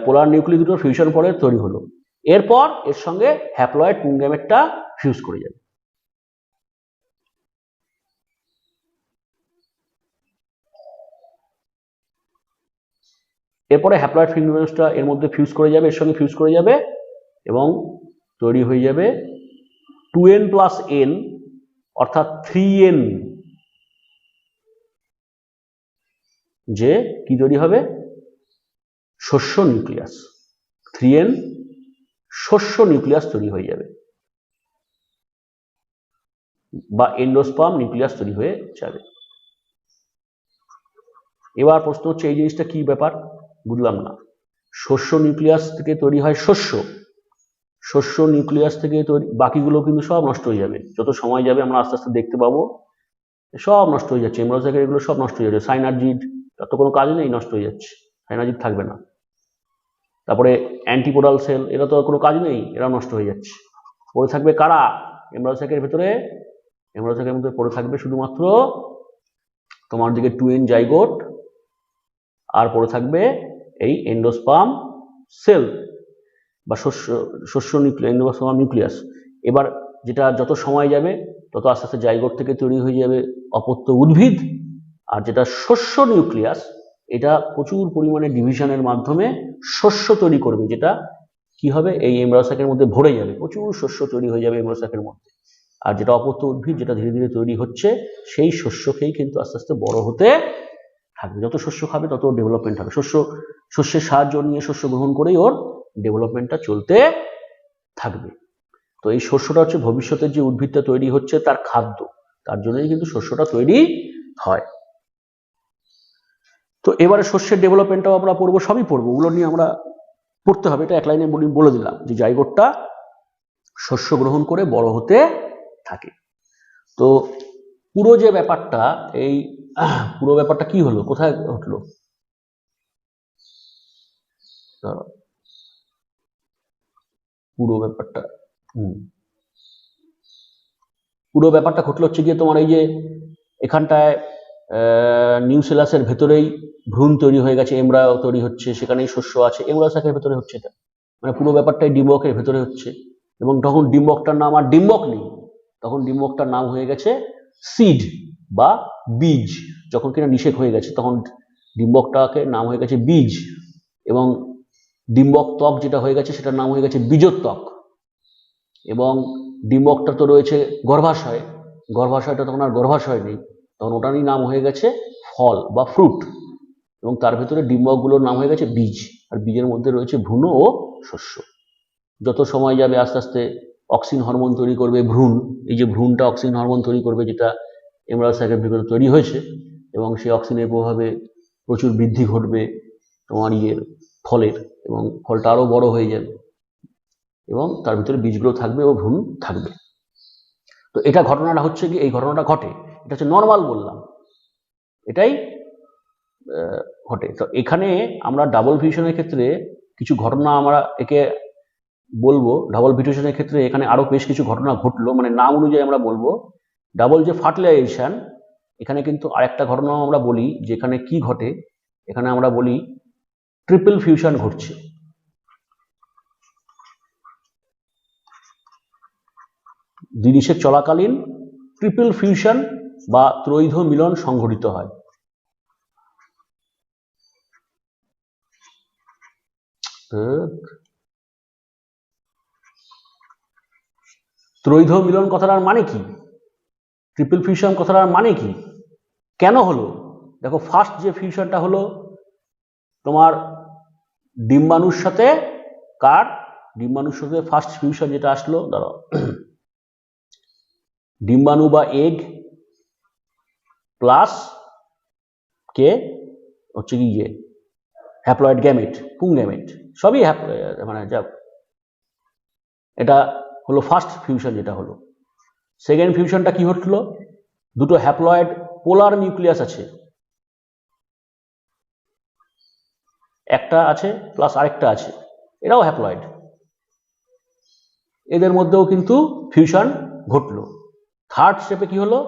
Speaker 1: পোলার নিউক্লি দুটো ফিউশন পরে তৈরি হলো। এরপর এর সঙ্গে হ্যাপ্লয়েড পুংগেমেটটা ফিউজ করে যাবে। এরপরে হ্যাপ্লয়েড পুংগেমেটটা এর মধ্যে ফিউজ করে যাবে, এর সঙ্গে ফিউজ করে যাবে এবং তৈরি হয়ে যাবে 2n + n অর্থাৎ 3n, যে কি তৈরি হবে? শস্য নিউক্লিয়াস। 3n শস্য নিউক্লিয়াস তৈরি হয়ে যাবে বা এন্ডোস্পার্ম নিউক্লিয়াস তৈরি হয়ে যাবে। এবার প্রশ্ন হচ্ছে এই জিনিসটা কি ব্যাপার, বুঝলাম না। শস্য নিউক্লিয়াস থেকে তৈরি হয় শস্য নিউক্লিয়াস থেকে তৈরি, বাকিগুলো কিন্তু সব নষ্ট হয়ে যাবে যত সময় যাবে, আমরা আস্তে আস্তে দেখতে পাবো সব নষ্ট হয়ে যাচ্ছে। এমব্রায়ো স্যাকের এগুলো সব নষ্ট হয়ে যাচ্ছে, সাইনারজিড তত কোনো কাজ নেই, নষ্ট হয়ে যাচ্ছে, সাইনারজিড থাকবে না। তারপরে অ্যান্টিপোডাল সেল, এরা তো কোনো কাজ নেই, এরা নষ্ট হয়ে যাচ্ছে। পড়ে থাকবে কারা? এমব্রায়ো স্যাকের ভেতরে, এমব্রায়ো স্যাকের মধ্যে পড়ে থাকবে শুধুমাত্র তোমার দিকে 2n জাইগোট, আর পড়ে থাকবে এই এন্ডোস্পার্ম সেল বা শস্য নিউক্লিয়াস, এন্ডোস্পার্ম নিউক্লিয়াস। এবার যেটা যত সময় যাবে তত আস্তে আস্তে জাইগোট থেকে তৈরি হয়ে যাবে অপত্য উদ্ভিদ। আর যেটা শস্য নিউক্লিয়াস, এটা প্রচুর পরিমাণে ডিভিশনের মাধ্যমে শস্য তৈরি করবে, যেটা কি হবে, এই এমব্রায়ো স্যাকের মধ্যে ভরে যাবে, প্রচুর শস্য তৈরি হয়ে যাবে এমব্রায়ো স্যাকের মধ্যে। আর যেটা অপত্য উদ্ভিদ, যেটা ধীরে ধীরে তৈরি হচ্ছে, সেই শস্যকেই কিন্তু আস্তে আস্তে বড় হতে থাকবে। যত শস্য খাবে তত ডেভেলপমেন্ট হবে। শস্যের সাহায্য নিয়ে, শস্য গ্রহণ করেই ওর ডেভেলপমেন্টটা চলতে থাকবে। তো এই শস্যটা হচ্ছে ভবিষ্যতের যে উদ্ভিদটা তৈরি হচ্ছে তার খাদ্য, তার জন্যই কিন্তু শস্যটা তৈরি হয়। তো এবারে শস্যের ডেভেলপমেন্টটাও আমরা পড়বো, সবই পড়বো, ওগুলো নিয়ে আমরা পড়তে হবে। এটা এক লাইনে বলে দিলাম যে জাইগোটটা শস্য গ্রহণ করে বড় হতে থাকে। তো পুরো যে ব্যাপারটা, এই পুরো ব্যাপারটা কি হলো, কোথায় ঘটলো, পুরো ব্যাপারটা ঘটলো হচ্ছে গিয়ে তোমার এই যে এখানটায় নিউসেলাসের ভেতরেই ভ্রূণ তৈরি হয়ে গেছে, এমব্রায়ো তৈরি হচ্ছে, সেখানেই শস্য আছে, এমব্রায়ো স্যাকের ভেতরে হচ্ছে এটা, মানে পুরো ব্যাপারটাই ডিম্বকের ভেতরে হচ্ছে। এবং তখন ডিম্বকটার নাম আর ডিম্বক নেই, তখন ডিম্বকটার নাম হয়ে গেছে সিড বা বীজ। যখন কিনা নিষেক হয়ে গেছে তখন ডিম্বকটাকে নাম হয়ে গেছে বীজ, এবং ডিম্বক ত্বক যেটা হয়ে গেছে সেটার নাম হয়ে গেছে বীজোত্বক। এবং ডিম্বকটা তো রয়েছে গর্ভাশয়, গর্ভাশয়টা তখন আর গর্ভাশয় নেই, তখন ওটারই নাম হয়ে গেছে ফল বা ফ্রুট। এবং তার ভেতরে ডিম্বকগুলোর নাম হয়ে গেছে বীজ, আর বীজের মধ্যে রয়েছে ভ্রূণ ও শস্য। যত সময় যাবে আস্তে আস্তে অক্সিন হরমোন তৈরি করবে ভ্রূণ, এই যে ভ্রূণটা অক্সিন হরমোন তৈরি করবে, যেটা এমব্রায়ো স্যাকের ভেতরে তৈরি হয়েছে, এবং সেই অক্সিনের প্রভাবে প্রচুর বৃদ্ধি ঘটবে তোমার ফলের, এবং ফলটা আরো বড় হয়ে যাবে, এবং তার ভিতরে বীজগুলো থাকবে ও ভ্রূণ থাকবে। তো এটা ঘটনাটা হচ্ছে কি, এই ঘটনাটা ঘটে, এটা হচ্ছে নর্মাল বললাম, এটাই ঘটে। তো এখানে আমরা ডাবল ফিউশনের ক্ষেত্রে কিছু ঘটনা আমরা একে বলবো, ডাবল ফিউশনের ক্ষেত্রে এখানে আরো বেশ কিছু ঘটনা ঘটলো, মানে নাম অনুযায়ী আমরা বলবো। ডাবল যে ফার্টিলাইজেশন, এখানে কিন্তু আরেকটা ঘটনাও আমরা বলি, যেখানে কি ঘটে, এখানে আমরা বলি ট্রিপল ফিউশন ঘটছে। দ্বিনিষেক চলাকালীন ট্রিপল ফিউশন বা ত্রৈধ মিলন সংঘটিত হয়। ত্রৈধ মিলন কথাটার মানে কি, ট্রিপল ফিউশন কথাটার মানে কি, কেন হলো? দেখো, ফার্স্ট যে ফিউশনটা হলো তোমার ডিম্বাণুর সাথে, ডিম্বাণুর সাথে ফার্স্ট ফিউশন যেটা আসলো, ধরো ডিম্বাণু বা এগ প্লাস কে হচ্ছে কি হ্যাপ্লয়েড গ্যামেট, পুং গ্যামেট, সবই মানে যা, এটা হলো ফার্স্ট ফিউশন যেটা হলো। সেকেন্ড ফিউশনটা কি হলো, দুটো হ্যাপ্লয়েড পোলার নিউক্লিয়াস আছে, একটা আছে প্লাস আরেকটা আছে, এটাও হ্যাপ্লয়েড, এদের মধ্যেও কিন্তু ফিউশন ঘটলো। থার্ড স্টেপে কি হলো,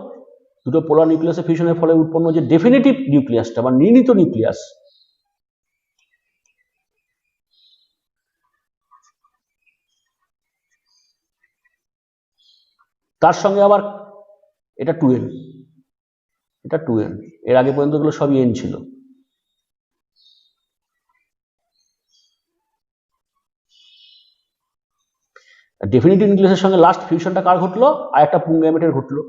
Speaker 1: দুটো পোলার নিউক্লিয়াসের ফিউশনের ফলে উৎপন্ন যে ডেফিনিটিভ নিউক্লিয়াসটা বা নির্ণীত নিউক্লিয়াস, তার সঙ্গে আবার এটা 2n, এটা 2n, এর আগে পর্যন্ত গুলো সবই n ছিল। ডেফিনিটিভ নিউক্লিয়াসের সঙ্গে লাস্ট ফিউশনটা কার ঘটলো, আর একটা পুং গ্যামেটের ঘটলো,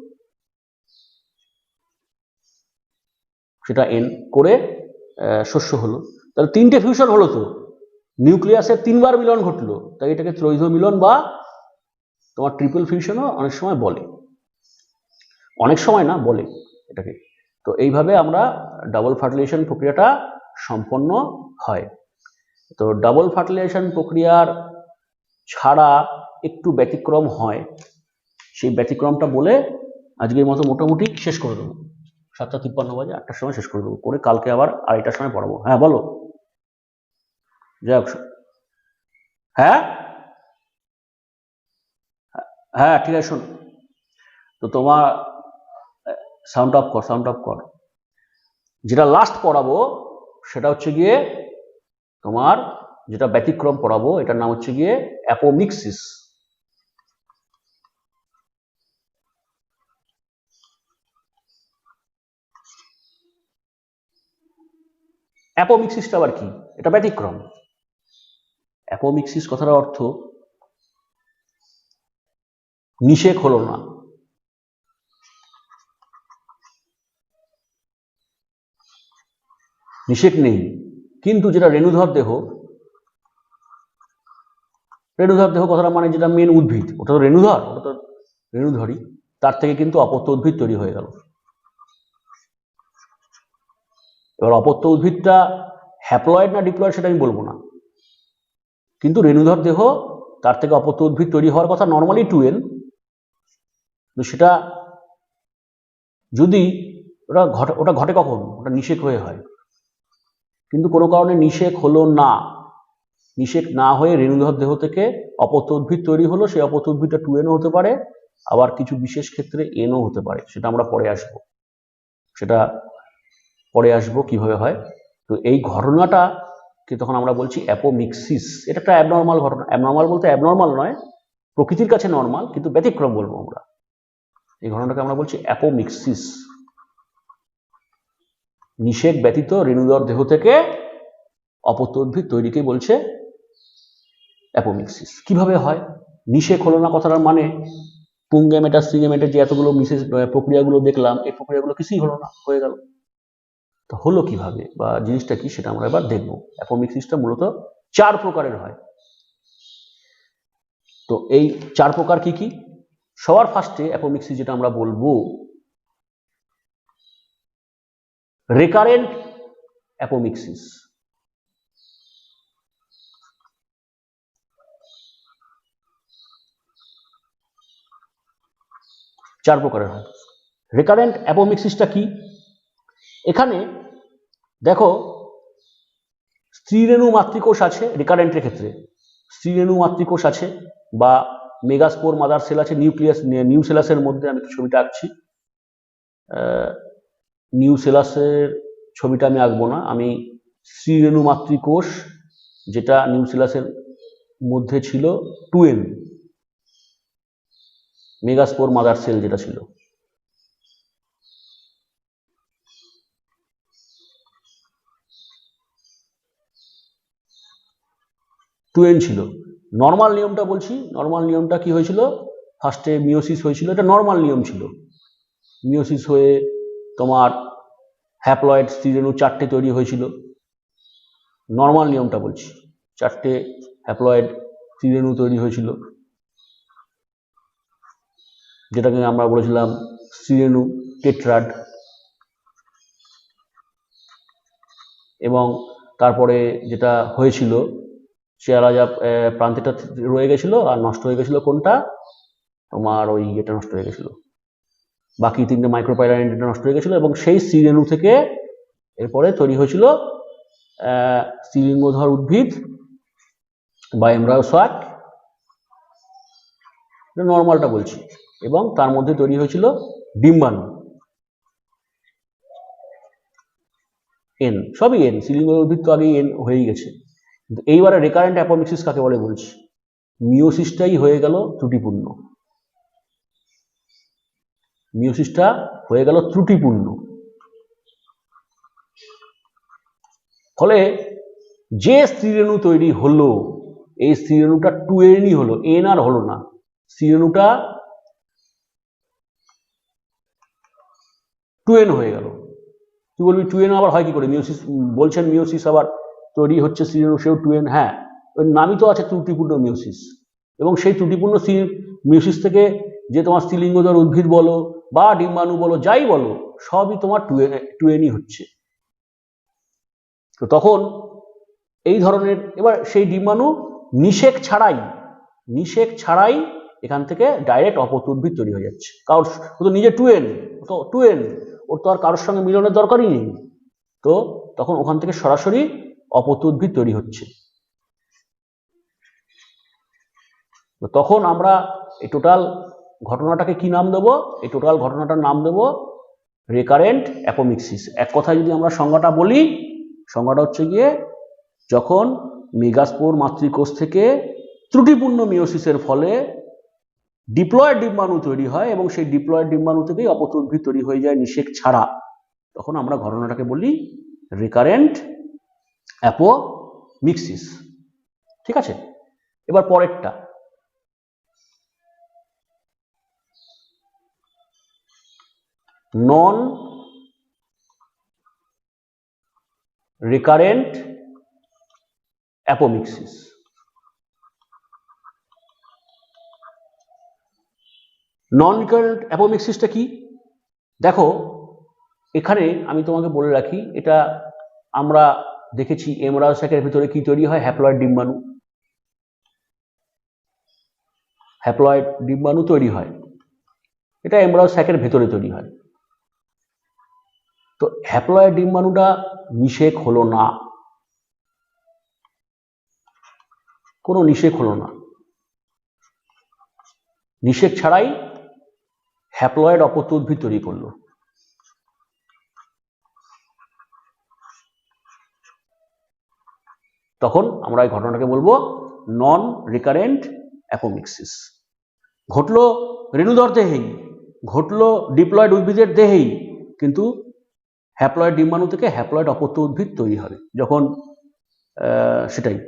Speaker 1: সেটা n করে শস্য হলো। তাহলে তিনটে ফিউশন হলো, তো নিউক্লিয়াসের 3বার মিলন ঘটলো, তাই এটাকে ত্রৈধ মিলন বা তোমার ট্রিপল ফিউশনও অনেক সময় বলে, অনেক সময় না বলে এটাকে। তো এইভাবে আমরা ডাবল ফার্টিলাইজেশন প্রক্রিয়াটা সম্পন্ন হয়। তো ডাবল ফার্টিলাইজেশন প্রক্রিয়ার ছাড়া একটু ব্যতিক্রম হয়, সেই ব্যতিক্রমটা বলে আজকের মতো মোটামুটি শেষ করে দেবো। 7:53 বাজে, 8টার সময় শেষ করে দেবো, করে কালকে আবার 2:30টার সময় পড়াবো। হ্যাঁ বলো। যাই হোক, হ্যাঁ হ্যাঁ ঠিক আছে, শোন, তো তোমার সাউন্ড অফ কর, সাউন্ড অফ কর। যেটা লাস্ট পড়াবো সেটা হচ্ছে গিয়ে তোমার, যেটা ব্যতিক্রম পড়াবো এটার নাম হচ্ছে গিয়ে অ্যাপোমিক্সিস। অ্যাপোমিক্সিসটা আবার কি? এটা ব্যতিক্রম। অ্যাপোমিক্সিস কথার অর্থ নিষেক হলো না। নিষেক নেই, কিন্তু যেটা রেণুধর দেহ, রেণুধর দেহ কথাটা মানে যেটা মেন উদ্ভিদ, ওটা তো রেণুধর, ওটা তো রেণুধরই, তার থেকে কিন্তু অপত্য উদ্ভিদ তৈরি হয়ে গেল। এবার অপত্য উদ্ভিদটা হ্যাপ্লয়েড না ডিপ্লয়েড সেটা আমি বলবো না, কিন্তু রেণুধর দেহ, তার থেকে অপত্য উদ্ভিদ তৈরি হওয়ার কথা নর্মালি 2n, সেটা যদি ওটা ঘটে কখন? ওটা নিষেক হয়ে হয়, কিন্তু কোনো কারণে নিষেক হলো না। নিষেক না হয়ে রেণুধর দেহ থেকে অপত্য উদ্ভিদ তৈরি হলো। সেই অপত্য উদ্ভিদটা 2n হতে পারে, আবার কিছু বিশেষ ক্ষেত্রে nও হতে পারে, সেটা আমরা পরে আসবো কিভাবে হয়। তো এই ঘটনাটাকে তখন আমরা বলছি অ্যাপোমিক্সিস। এটা একটা অ্যাবনর্মাল ঘটনা। অ্যাবনর্মাল বলতে অ্যাবনর্মাল নয়, প্রকৃতির কাছে নর্মাল, কিন্তু ব্যতিক্রম বলবো আমরা। এই ঘটনাটাকে আমরা বলছি অ্যাপোমিক্সিস। নিষেক ব্যতীত রেণুধর দেহ থেকে অপত্য উদ্ভিদ তৈরিকে বলছে অ্যাপোমিক্সিস। কিভাবে হয়? নিষেক হলো না কথাটার মানে পুংগেমেটা স্ট্রিংগেমেটের যে এতগুলো প্রক্রিয়াগুলো দেখলাম, এই প্রক্রিয়াগুলো কিছুই হলো না, হয়ে গেল। তো হলো কিভাবে বা জিনিসটা কি সেটা আমরা এবার দেখবো। অ্যাপোমিক্সিসটা মূলত 4 প্রকারের হয়। তো এই 4 প্রকার কি কি? সবার ফার্স্টে অ্যাপোমিক্সিস যেটা আমরা বলবো, রেকারেন্ট অ্যাপোমিক্সিস। চার প্রকারের হয়। রেকারেন্ট অ্যাপোমিক্সিসটা কি? এখানে দেখো স্ত্রীরেণু মাতৃকোষ আছে রেকারেন্টের ক্ষেত্রে, স্ত্রীরেণু মাতৃকোষ আছে বা মেগাস্পোর মাদার সেল আছে, নিউসেলাসের মধ্যে। আমি ছবিটা আঁকছি, নিউসেলাসের ছবিটা আমি আঁকবো না, আমি স্ত্রীরেণু মাতৃকোষ যেটা নিউসেলাসের মধ্যে ছিল 2n, মেগাস্পোর মাদার সেল যেটা ছিল, ছিল। নর্মাল নিয়মটা বলছি, নর্মাল নিয়মটা কি হয়েছিল? ফার্স্টে মিওসিস হয়েছিল, এটা নর্মাল নিয়ম ছিল। মিওসিস হয়ে তোমার হ্যাপ্লয়েড স্ত্রীরেণু 4টে তৈরি হয়েছিল, নর্মাল নিয়মটা বলছি। 4টে হ্যাপ্লয়েড স্ত্রীরেণু তৈরি হয়েছিল, যেটাকে আমরা বলেছিলাম স্ত্রীরেণু টেট্রাড। এবং তারপরে যেটা হয়েছিল, চেহারা যা প্রান্তিকটা রয়ে গেছিল, আর নষ্ট হয়ে গেছিল কোনটা? তোমার ওই এটা নষ্ট হয়ে গেছিল, বাকি 3টে মাইক্রোপাইলার এন্টিটা নষ্ট হয়ে গেছিল। এবং সেই স্ত্রীরেণু থেকে এরপরে তৈরি হয়েছিল স্ত্রীলিঙ্গধর উদ্ভিদ বা এমব্রায়োসাক, নর্মালটা বলছি। এবং তার মধ্যে তৈরি হয়েছিল ডিম্বাণু, এন, সবই এন। স্ত্রীলিঙ্গধর উদ্ভিদ তো আগেই এন হয়েই গেছে। কিন্তু এইবারে রেকারেন্ট অ্যাপোমিক্সিস কাকে বলে বলছি? মিওসিসটাই হয়ে গেল ত্রুটিপূর্ণ, মিওসিসটা হয়ে গেল ত্রুটিপূর্ণ। ফলে যে স্ত্রীরেণু তৈরি হলো, এই স্ত্রীরেণুটা 2nই হলো, এন আর হলো না। স্ত্রীরেণুটা 2n হয়ে গেল। তুই বলবি 2n আবার হয় কি করে? মিওসিস বলছেন, মিওসিস আবার তৈরি হচ্ছে স্ত্রীরেণু, সেও 2n। হ্যাঁ, ওই নামই তো আছে ত্রুটিপূর্ণ মিওসিস। এবং সেই ত্রুটিপূর্ণ মিওসিস থেকে যে তোমার স্ত্রীলিঙ্গধর উদ্ভিদ বলো বা ডিম্বাণু বলো, যাই বলো, সবই তোমার 2nই হচ্ছে। তো তখন এই ধরনের, এবার সেই ডিম্বাণু নিষেক ছাড়াই এখান থেকে ডাইরেক্ট অপত্য উদ্ভিদ তৈরি হয়ে যাচ্ছে। কারণ ও তো নিজে 2n, ওর তো আর কারোর সঙ্গে মিলনের দরকারই নেই। তো তখন ওখান থেকে সরাসরি অপত্য উদ্ভিদ তৈরি হচ্ছে। তখন আমরা এই টোটাল ঘটনাটাকে কি নাম দেবো? এই টোটাল ঘটনাটার নাম দেবো রেকারেন্ট অ্যাপোমিক্সিস। এক কথায় যদি আমরা সংজ্ঞাটা বলি, সংজ্ঞাটা হচ্ছে গিয়ে যখন মেগাস্পোর মাতৃকোষ থেকে ত্রুটিপূর্ণ মিওসিসের ফলে ডিপ্লয়েড ডিম্বাণু তৈরি হয় এবং সেই ডিপ্লয়েড ডিম্বাণু থেকেই অপত্য উদ্ভিদ তৈরি হয়ে যায় নিষেক ছাড়া, তখন আমরা ঘটনাটাকে বলি রেকারেন্ট অ্যাপোমিক্সিস। ঠিক আছে, এবার পরেরটা, নন রিকারেন্ট অ্যাপোমিক্সিস। নন রিকারেন্ট অ্যাপোমিক্সিসটা কি? দেখো এখানে আমি তোমাকে বলে রাখি, এটা আমরা দেখেছি এমব্রায়ো স্যাকের ভিতরে কি তৈরি হয়, হ্যাপ্লয়েড ডিম্বাণু। হ্যাপ্লয়েড ডিম্বাণু তৈরি হয়, এটা এমব্রায়ো স্যাকের ভেতরে তৈরি হয়। তো হ্যাপ্লয়েড ডিম্বাণুটা নিষেক হলো না, কোনো নিষেক হলো না, নিষেক ছাড়াই হ্যাপ্লয়েড অপত্য উদ্ভিদ তৈরি করলো। তখন আমরা এই ঘটনাটাকে বলবো নন রিকারেন্ট অ্যাপোমিক্সিস। ঘটলো রেণুধর দেহেই, ঘটলো ডিপ্লয়েড উদ্ভিদের দেহেই, কিন্তু হ্যাপ্লয়েড ডিম্বাণু থেকে হ্যাপ্লয়েড অপত্য উদ্ভিদ তৈরি হবে যখন, সেটাই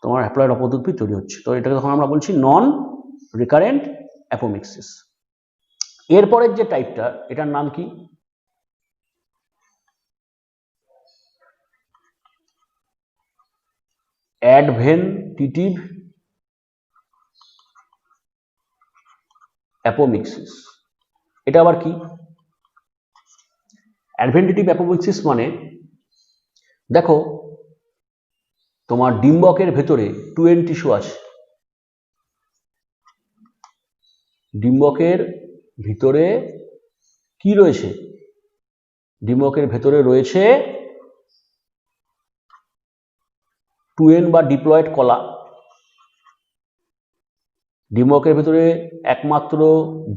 Speaker 1: তোমার হ্যাপ্লয়েড অপত্য উদ্ভিদ তৈরি হচ্ছে। তো এটাকে তখন আমরা বলছি নন রিকারেন্ট অ্যাপোমিক্সিস। এরপরের যে টাইপটা, এটার নাম কি? অ্যাডভেন্টিটিভ অ্যাপোমিক্সিস। এটা আবার কি? অ্যাডভেন্টিটিভ অ্যাপোমিক্সিস মানে দেখো তোমার ডিম্বকের ভেতরে টুয়েন টিস্যু আছে, ডিম্বকের ভিতরে কি রয়েছে? ডিম্বকের ভেতরে রয়েছে টুয়েন বা ডিপ্লয়েড কলা। ডিম্বকের ভেতরে একমাত্র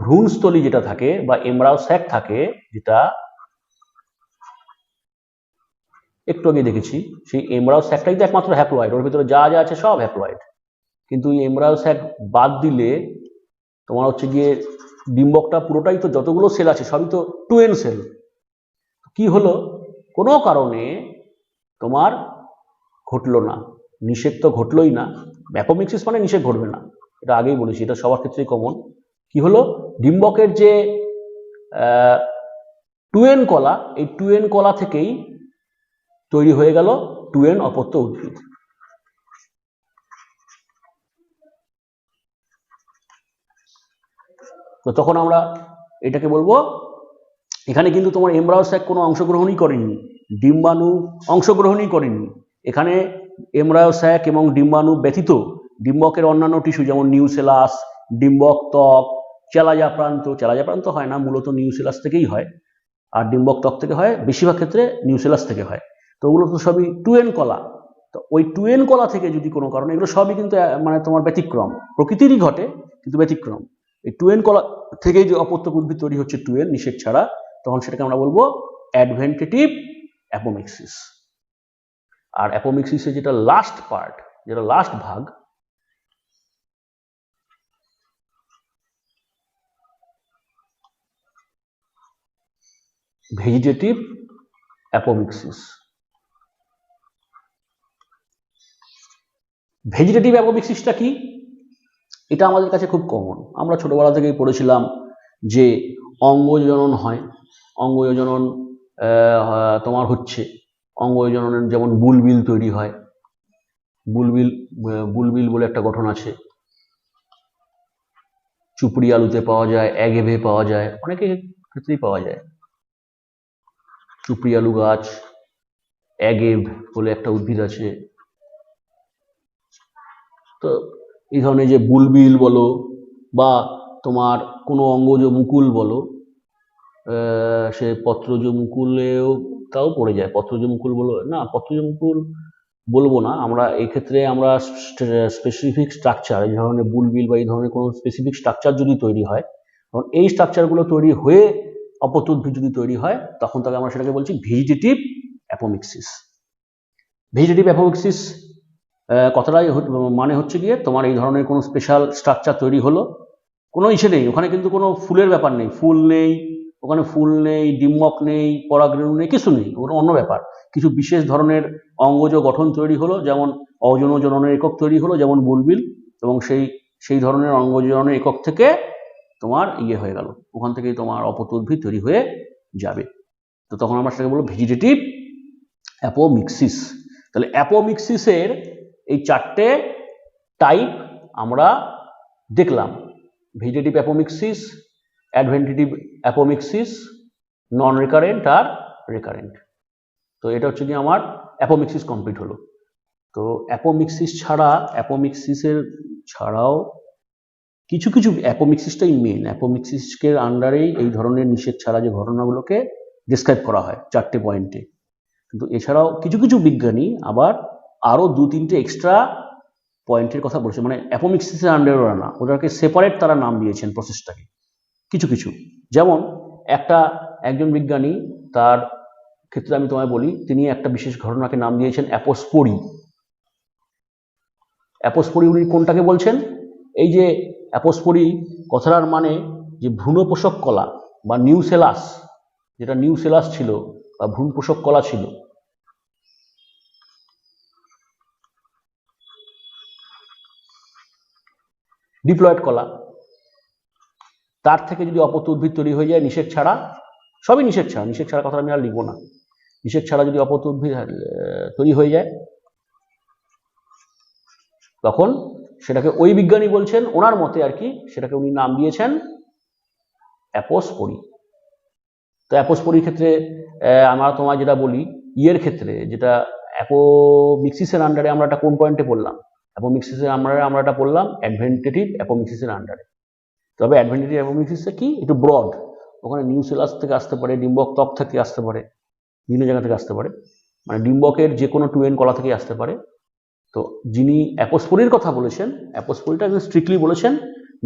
Speaker 1: ভ্রূণস্থলী যেটা থাকে বা এমব্রায়ো স্যাক থাকে, যেটা একটু আগে দেখেছি, সেই এমব্রায়ো স্যাকটাই তো একমাত্র হ্যাপ্লয়েড, ওর ভিতরে যা যা আছে সব হ্যাপ্লয়েড। কিন্তু এই এমব্রায়ো স্যাক বাদ দিলে তোমার হচ্ছে গিয়ে ডিম্বকটা পুরোটাই তো, যতগুলো সেল আছে সবই তো টুয়েন সেল। কি হলো, কোনো কারণে তোমার ঘটলো না, নিষেক তো ঘটলোই না। অ্যাপোমিক্সিস মানে নিষেক ঘটবে না, এটা আগেই বলেছি, এটা সবার ক্ষেত্রেই কমন। কি হলো, ডিম্বকের যে টুয়েন কলা, এই টুয়েন কলা থেকেই তৈরি হয়ে গেল টুয়েন অপত্য উদ্ভিদ। তো তখন আমরা এটাকে বলবো, এখানে কিন্তু তোমার এমব্রায়ো স্যাক কোনো অংশগ্রহণই করেনি, ডিম্বাণু অংশগ্রহণই করেনি। এখানে এমব্রায়ো স্যাক এবং ডিম্বাণু ব্যতীত ডিম্বকের অন্যান্য টিস্যু যেমন নিউসেলাস, ডিম্বক ত্বক, চেলাজা প্রান্ত, চেলাজা প্রান্ত হয় না, মূলত নিউসেলাস থেকেই হয়, আর ডিম্বক ত্বক থেকে হয়, বেশিরভাগ ক্ষেত্রে নিউসেলাস থেকে হয়। তো ওগুলো তো সবই টুয়েন কলা। তো ওই টুয়েন কলা থেকে যদি কোনো কারণে, এগুলো সবই কিন্তু মানে তোমার ব্যতিক্রম, প্রকৃতিরই ঘটে কিন্তু ব্যতিক্রম। এই টুয়েন কলা থেকেই যে অপত্য উদ্ভিদ তৈরি হচ্ছে টুয়েন, নিষেক ছাড়া, তখন সেটাকে আমরা বলবো অ্যাডভেন্টিটিভ অ্যাপোমিক্সিস। আর অ্যাপোমিক্সিসের যেটা লাস্ট পার্ট, যেটা লাস্ট ভাগ, ভেজিটেটিভ অ্যাপোমিক্সিস। ভেজিটেটিভ অ্যাপোমিক্সিসটা কি? এটা আমাদের কাছে খুব কমন, আমরা ছোটবেলা থেকেই পড়েছিলাম যে অঙ্গজনন হয়, অঙ্গজনন তোমার হচ্ছে, অঙ্গজননের যেমন বুলবিল তৈরি হয়, বুলবিল বলে একটা গঠন আছে, চুপড়ি আলুতে পাওয়া যায়, অ্যাগেভে পাওয়া যায়, অনেকের ক্ষেত্রেই পাওয়া যায়। চুপড়ি আলু গাছ, অ্যাগেভ বলে একটা উদ্ভিদ আছে। তো এই ধরনের যে বুলবিল বলো বা তোমার কোনো অঙ্গজ মুকুল বলো, সে পত্রজ মুকুলেও তাও পড়ে যায়, পত্রজ মুকুল বলো না, পত্রজ মুকুল বলবো না আমরা এই ক্ষেত্রে, আমরা স্পেসিফিক স্ট্রাকচার, এই ধরনের বুলবিল বা এই ধরনের কোনো স্পেসিফিক স্ট্রাকচার যদি তৈরি হয়, তখন এই স্ট্রাকচারগুলো তৈরি হয়ে অপত্য উদ্ভিদ যদি তৈরি হয়, তখন তাকে আমরা সেটাকে বলছি ভেজিটেটিভ অ্যাপোমিক্সিস। ভেজিটেটিভ অ্যাপোমিক্সিস কথাটাই মানে হচ্ছে গিয়ে তোমার এই ধরনের কোনো স্পেশাল স্ট্রাকচার তৈরি হলো, কোনো ইসে নেই ওখানে, কিন্তু কোনো ফুলের ব্যাপার নেই, ফুল নেই, ওখানে ফুল নেই, ডিম্বক নেই, পরাগরেণু নেই, কিছু নেই, ওটা অন্য ব্যাপার। কিছু বিশেষ ধরনের অঙ্গজ গঠন তৈরি হলো, যেমন অজন জননের একক তৈরি হলো, যেমন বুলবিল, এবং সেই ধরনের অঙ্গজ জননের একক থেকে তোমার হয়ে গেল, ওখান থেকেই তোমার অপত্য উদ্ভিদ তৈরি হয়ে যাবে। তো তখন আমরা সেটাকে বলবো ভেজিটেটিভ অ্যাপোমিক্সিস। তাহলে অ্যাপোমিক্সিসের এই 4টে টাইপ আমরা দেখলাম: ভেজিটেটিভ অ্যাপোমিক্সিস, অ্যাডভেন্টেটিভ অ্যাপোমিক্সিস, নন রিকারেন্ট আর রিকারেন্ট। তো এটা হচ্ছে কি আমার অ্যাপোমিক্সিস কমপ্লিট হলো। তো অ্যাপোমিক্সিস ছাড়াও কিছু কিছু অ্যাপোমিক্সিসটাই মেন, অ্যাপোমিক্সিসের আন্ডারেই এই ধরনের নিষেধ ছাড়া যে ঘটনাগুলোকে ডিসক্রাইব করা হয় 4টে পয়েন্টে। কিন্তু এছাড়াও কিছু কিছু বিজ্ঞানী আবার আরও 2-3টে এক্সট্রা পয়েন্টের কথা বলছে, মানে অ্যাপোমিক্সিসের আন্ডারে ওরা না, ওটাকে সেপারেট তারা নাম দিয়েছেন প্রসেসটাকে কিছু কিছু। যেমন একজন বিজ্ঞানী, তার ক্ষেত্রে আমি তোমায় বলি, তিনি একটা বিশেষ ঘটনাকে নাম দিয়েছেন অ্যাপোস্পোরি। অ্যাপোস্পোরি উনি কোনটাকে বলছেন? এই যে অ্যাপোস্পোরি কথাটার মানে যে ভ্রূণপোষক কলা বা নিউসেলাস, যেটা নিউসেলাস ছিল বা ভ্রূণপোষক কলা ছিল, ডিপ্লয়েড কলা, তার থেকে যদি অপত্য উদ্ভিদ তৈরি হয়ে যায় নিষেক ছাড়া, সবই নিষেক ছাড়া কথা আমি আর লিখবো না, নিষেক ছাড়া যদি অপত্য উদ্ভিদ তৈরি হয়ে যায়, তখন সেটাকে ওই বিজ্ঞানী বলছেন, ওনার মতে আর কি, সেটাকে উনি নাম দিয়েছেন অ্যাপোস্পোরি। তো অ্যাপোস্পোরির ক্ষেত্রে আমরা তোমায় যেটা বলি, ক্ষেত্রে যেটা অ্যাপোমিক্সিসের আন্ডারে আমরা একটা কোন পয়েন্টে পড়লাম? অ্যাপোমিক্সিসের আন্ডারে আমরা এটা পড়লাম অ্যাডভেন্টেটিভ অ্যাপোমিক্সিসের আন্ডারে। তবে অ্যাডভেন্টেটিভ অ্যাপোমিক্সিসটা কি, একটু ব্রড, ওখানে নিউসেলাস থেকে আসতে পারে, ডিম্বক ত্বক থেকে আসতে পারে, বিভিন্ন জায়গা থেকে আসতে পারে, মানে ডিম্বকের যে কোনো 2N কলা থেকে আসতে পারে। তো যিনি অ্যাপোস্পোরির কথা বলেছেন, অ্যাপোস্পোরিটা স্ট্রিক্টলি বলেছেন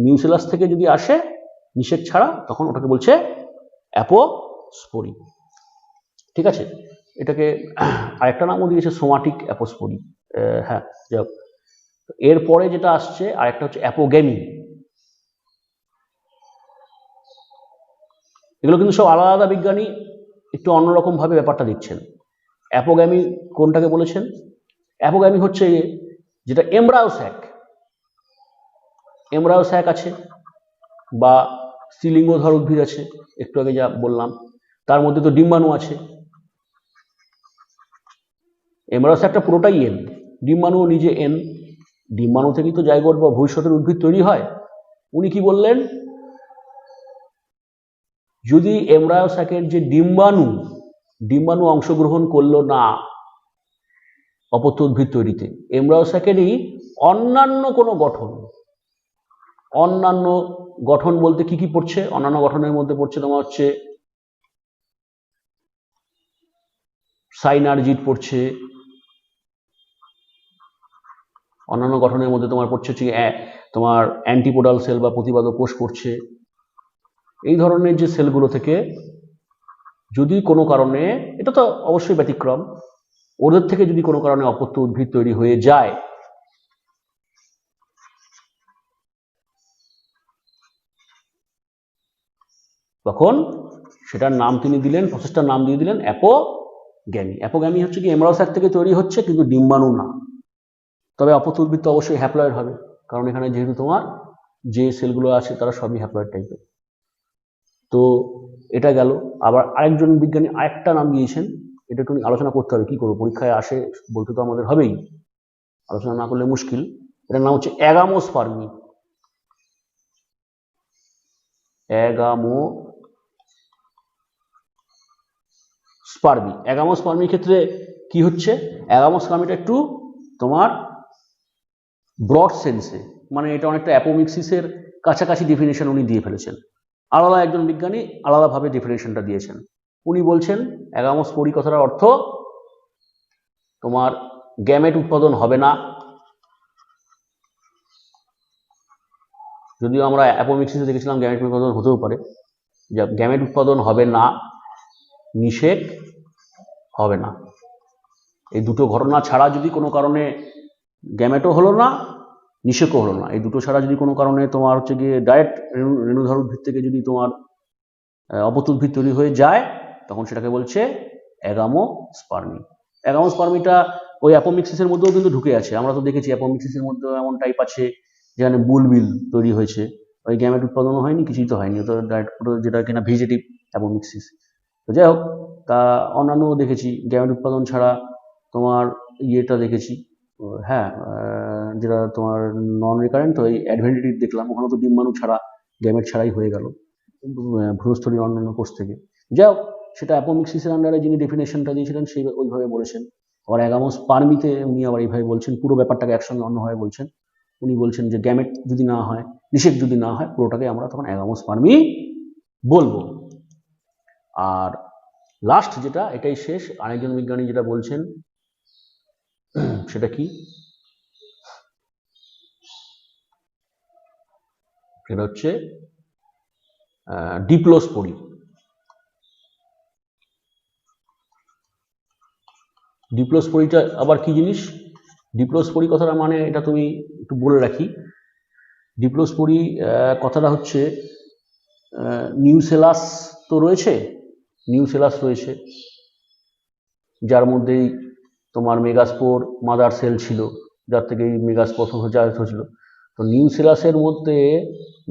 Speaker 1: নিউসেলাস থেকে যদি আসে নিষেক ছাড়া, তখন ওটাকে বলছে অ্যাপোস্পোরি। ঠিক আছে, এটাকে আরেকটা নামও দিয়েছে সোমাটিক অ্যাপোস্পোরি। হ্যাঁ, যাক, এরপরে যেটা আসছে আরেকটা হচ্ছে অ্যাপোগ্যামি। এগুলো কিন্তু সব আলাদা আলাদা বিজ্ঞানী একটু অন্যরকম ভাবে ব্যাপারটা দিচ্ছেন। অ্যাপোগ্যামি কোনটাকে বলেছেন? অ্যাপোগ্যামি হচ্ছে যেটা এমব্রায়ো স্যাক আছে বা স্ত্রীলিঙ্গধর উদ্ভিদ আছে, একটু আগে যা বললাম, তার মধ্যে তো ডিম্বাণু আছে। এমব্রায়ো স্যাকটা পুরোটাই এন, ডিম্বাণু নিজে এন, ডিম্বাণু থেকেই তো জাইগোট বা ভবিষ্যতের উদ্ভিদ তৈরি হয়। উনি কি বললেন, যদি এমব্রায়ো স্যাকের যে ডিম্বাণু অংশগ্রহণ করলো না অপত্য উদ্ভিদ তৈরিতে, এমব্রায়ো স্যাকেরই অন্যান্য কোনো গঠন বলতে কি কি পড়ছে? অন্যান্য গঠনের মধ্যে পড়ছে তোমার হচ্ছে সাইনার্জিড পড়ছে, অন্যান্য গঠনের মধ্যে তোমার পড়ছে হচ্ছে তোমার অ্যান্টিপোডাল সেল বা প্রতিবাদক কোষ পড়ছে। এই ধরনের যে সেলগুলো থেকে যদি কোনো কারণে, এটা তো অবশ্যই ব্যতিক্রম, ওদের থেকে যদি কোনো কারণে অপত্য উদ্ভিদ তৈরি হয়ে যায়, তখন সেটার নাম তিনি দিলেন, প্রসেসটার নাম দিয়ে দিলেন অ্যাপোগ্যামি। অ্যাপোগ্যামি হচ্ছে কি এমব্রায়ো স্যাক থেকে তৈরি হচ্ছে কিন্তু ডিম্বাণু না। তবে অপত্য উদ্ভিদ তো অবশ্যই হ্যাপ্লয়েড হবে, কারণ এখানে যেহেতু তোমার যে সেলগুলো আছে তারা সবই হ্যাপ্লয়েড টাইপের। তো এটা গেল। আবার আরেকজন বিজ্ঞানী আরেকটা নাম দিয়েছেন, এটা একটু আলোচনা করতে হবে, কি করবো, পরীক্ষায় আসে বলতে তো আমাদের হবেই, আলোচনা না করলে মুশকিল। এটার নাম হচ্ছে অ্যাগামোস্পার্মি। অ্যাগামোস্পার্মির ক্ষেত্রে কি হচ্ছে, অ্যাগামোস্পার্মিটা একটু তোমার ব্রড সেন্সে, মানে এটা অনেকটা অ্যাপোমিক্সিসের কাছাকাছি ডেফিনেশন উনি দিয়ে ফেলেছেন। আলাদা একজন বিজ্ঞানী আলাদাভাবে ডেফিনেশনটা দিয়েছেন। উনি বলছেন অ্যাগামোস্পোরি কথার অর্থ তোমার গ্যামেট উৎপাদন হবে না। যদিও আমরা অ্যাপোমিক্সিসে দেখেছিলাম গ্যামেট উৎপাদন হতেও পারে, গ্যামেট উৎপাদন হবে না, নিষেক হবে না। এই দুটো ঘটনা ছাড়া যদি কোনো কারণে গ্যামেটও হলো না, নিষেকও হলো না, এই দুটো ছাড়া যদি কোনো কারণে তোমার হচ্ছে গিয়ে ডাইরেক্ট রেণুধর উদ্ভিদ থেকে যদি তোমার অপত্যুদ্ভিদ তৈরি হয়ে যায়, তখন সেটাকে বলছে অ্যাগামোস্পার্মি। অ্যাগামোস্পার্মিটা ওই অ্যাপোমিক্সিসের মধ্যেও কিন্তু ঢুকে আছে। আমরা তো দেখেছি অ্যাপোমিক্সিসের মধ্যেও এমন টাইপ আছে যেখানে বুলবিল তৈরি হয়েছে, ওই গ্যামেট উৎপাদনও হয়নি, কিছুই তো হয়নি, তো যেটা কিনা ভেজিটেটিভ অ্যাপোমিক্সিস। তো যাই হোক, তা অন্যান্য দেখেছি গ্যামেট উৎপাদন ছাড়া তোমার ইয়েটা দেখেছি, হ্যাঁ, যেটা তোমার নন রিকারেন্ট, তো এই অ্যাডভেন্টিভ দেখলাম, ওখানে তো ডিম্বাণু ছাড়া গ্যামেট ছাড়াই হয়ে গেল ভ্রূণস্থলীর অন্যান্য কোষ থেকে। যাই হোক, সেটা অ্যাপোমিক্সিসের আন্ডারে যিনি ডেফিনেশনটা দিয়েছিলেন সেই ওইভাবে বলেছেন। আবার অ্যাগামোস্পার্মিতে উনি আবার এইভাবে বলছেন, পুরো ব্যাপারটাকে একসঙ্গে অন্যভাবে বলছেন। উনি বলছেন যে গ্যামেট যদি না হয়, নিষেক যদি না হয়, পুরোটাকে আমরা তখন অ্যাগামোস্পার্মি বলবো। আর লাস্ট যেটা, এটাই শেষ, আরেকজন বিজ্ঞানী যেটা বলছেন সেটা কি, সেটা হচ্ছে ডিপ্লোস্পোরি। ডিপ্লোস্পোরিটা আবার কি জিনিস? ডিপ্লোস্পোরি কথাটা মানে এটা তুমি একটু বলে রাখি। ডিপ্লোস্পোরি কথাটা হচ্ছে নিউসেলাস তো রয়েছে, নিউসেলাস রয়েছে, যার মধ্যেই তোমার মেগাস্পোর মাদার সেল ছিল, যার থেকে এই মেগাস্পোর হয়েছিল। তো নিউসেলাসের মধ্যে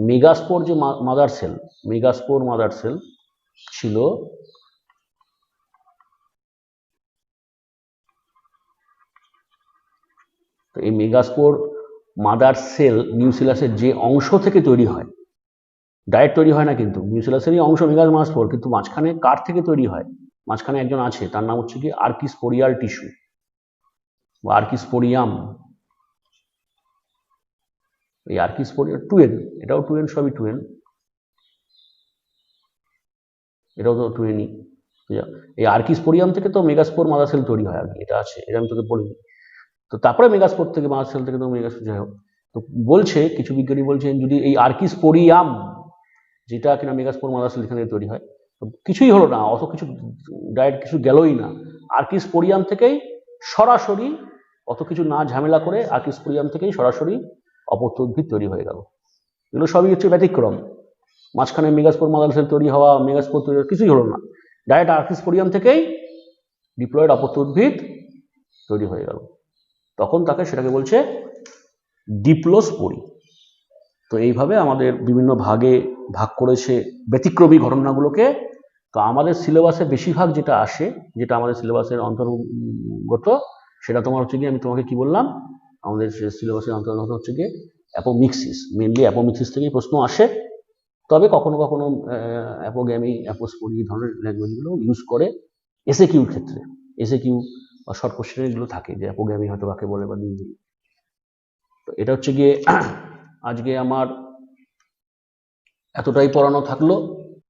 Speaker 1: মেগাস্পোর যে mother sell, megaspore mother sell ছিল, তো এই মেগাস্পোর মাদার সেল নিউসেলাসের যে অংশ থেকে তৈরি হয়, ডাইরেক্ট তৈরি হয় না কিন্তু, নিউসেলাসেরই অংশ মেগাস্পোর, কিন্তু মাঝখানে কার থেকে তৈরি হয়, মাঝখানে একজন আছে, তার নাম হচ্ছে কি আর্কিস্পোরিয়াল টিস্যু বা আর্কিস্পোরিয়াম। এই আর্কিস্পোরিয়াল টুয়েন, এটাও টুয়েন, সবই টুয়েন, এটাও তো টুয়েনই। এই আর্কিস্পোরিয়াম থেকে তো মেগাস্পোর মাদার সেল তৈরি হয় আর কি, এটা আছে, এটা আমি তোকে বলিনি। তো তারপরে মেগাস্পোর থেকে মাদার সেল থেকে তো মেগাস্পোর, যাই হোক। তো বলছে কিছু বিজ্ঞানী বলছেন যদি এই আর্কিস্পোরিয়াম, যেটা কিনা মেগাস্পোর মাদার সেল এখান থেকে তৈরি হয়, তো কিছুই হলো না, অত কিছু ডাইরেক্ট কিছু গেলই না, আর্কিস্পোরিয়াম থেকেই সরাসরি, অত কিছু না ঝামেলা করে আর্কিস্পোরিয়াম থেকেই সরাসরি অপত্য উদ্ভিদ তৈরি হয়ে গেল। এগুলো সবই হচ্ছে ব্যতিক্রম, মাঝখানে মেগাস্পোর মাদার সেল তৈরি হওয়া, মেগাস্পোর তৈরি হওয়া কিছুই হলো না, ডাইরেক্ট আর্কিস্পোরিয়াম থেকেই ডিপ্লয়েড অপত্য উদ্ভিদ তৈরি হয়ে গেল, তখন তাকে সেটাকে বলছে ডিপ্লোস্পোরি। তো এইভাবে আমাদের বিভিন্ন ভাগে ভাগ করেছে ব্যতিক্রমী ঘটনাগুলোকে। তো আমাদের সিলেবাসে বেশিরভাগ যেটা আসে, যেটা আমাদের সিলেবাসের অন্তর্গত, সেটা তোমার হচ্ছে গিয়ে, আমি তোমাকে কি বললাম, আমাদের সিলেবাসের অন্তর্গত হচ্ছে গিয়ে অ্যাপোমিক্সিস, মেনলি অ্যাপোমিক্সিস থেকেই প্রশ্ন আসে। তবে কখনো কখনো অ্যাপোগ্যামি, অ্যাপোস্পোরি ধরনের ল্যাঙ্গুয়েজগুলো ইউজ করে এসএকিউর ক্ষেত্রে, এসএকিউ বা শর্ট কোশ্চেন এগুলো থাকে যে অ্যাপোগ্যামি হয়তো কাকে বলে বা দিয়ে। তো এটা হচ্ছে গিয়ে আজকে আমার এতটাই পড়ানো থাকলো।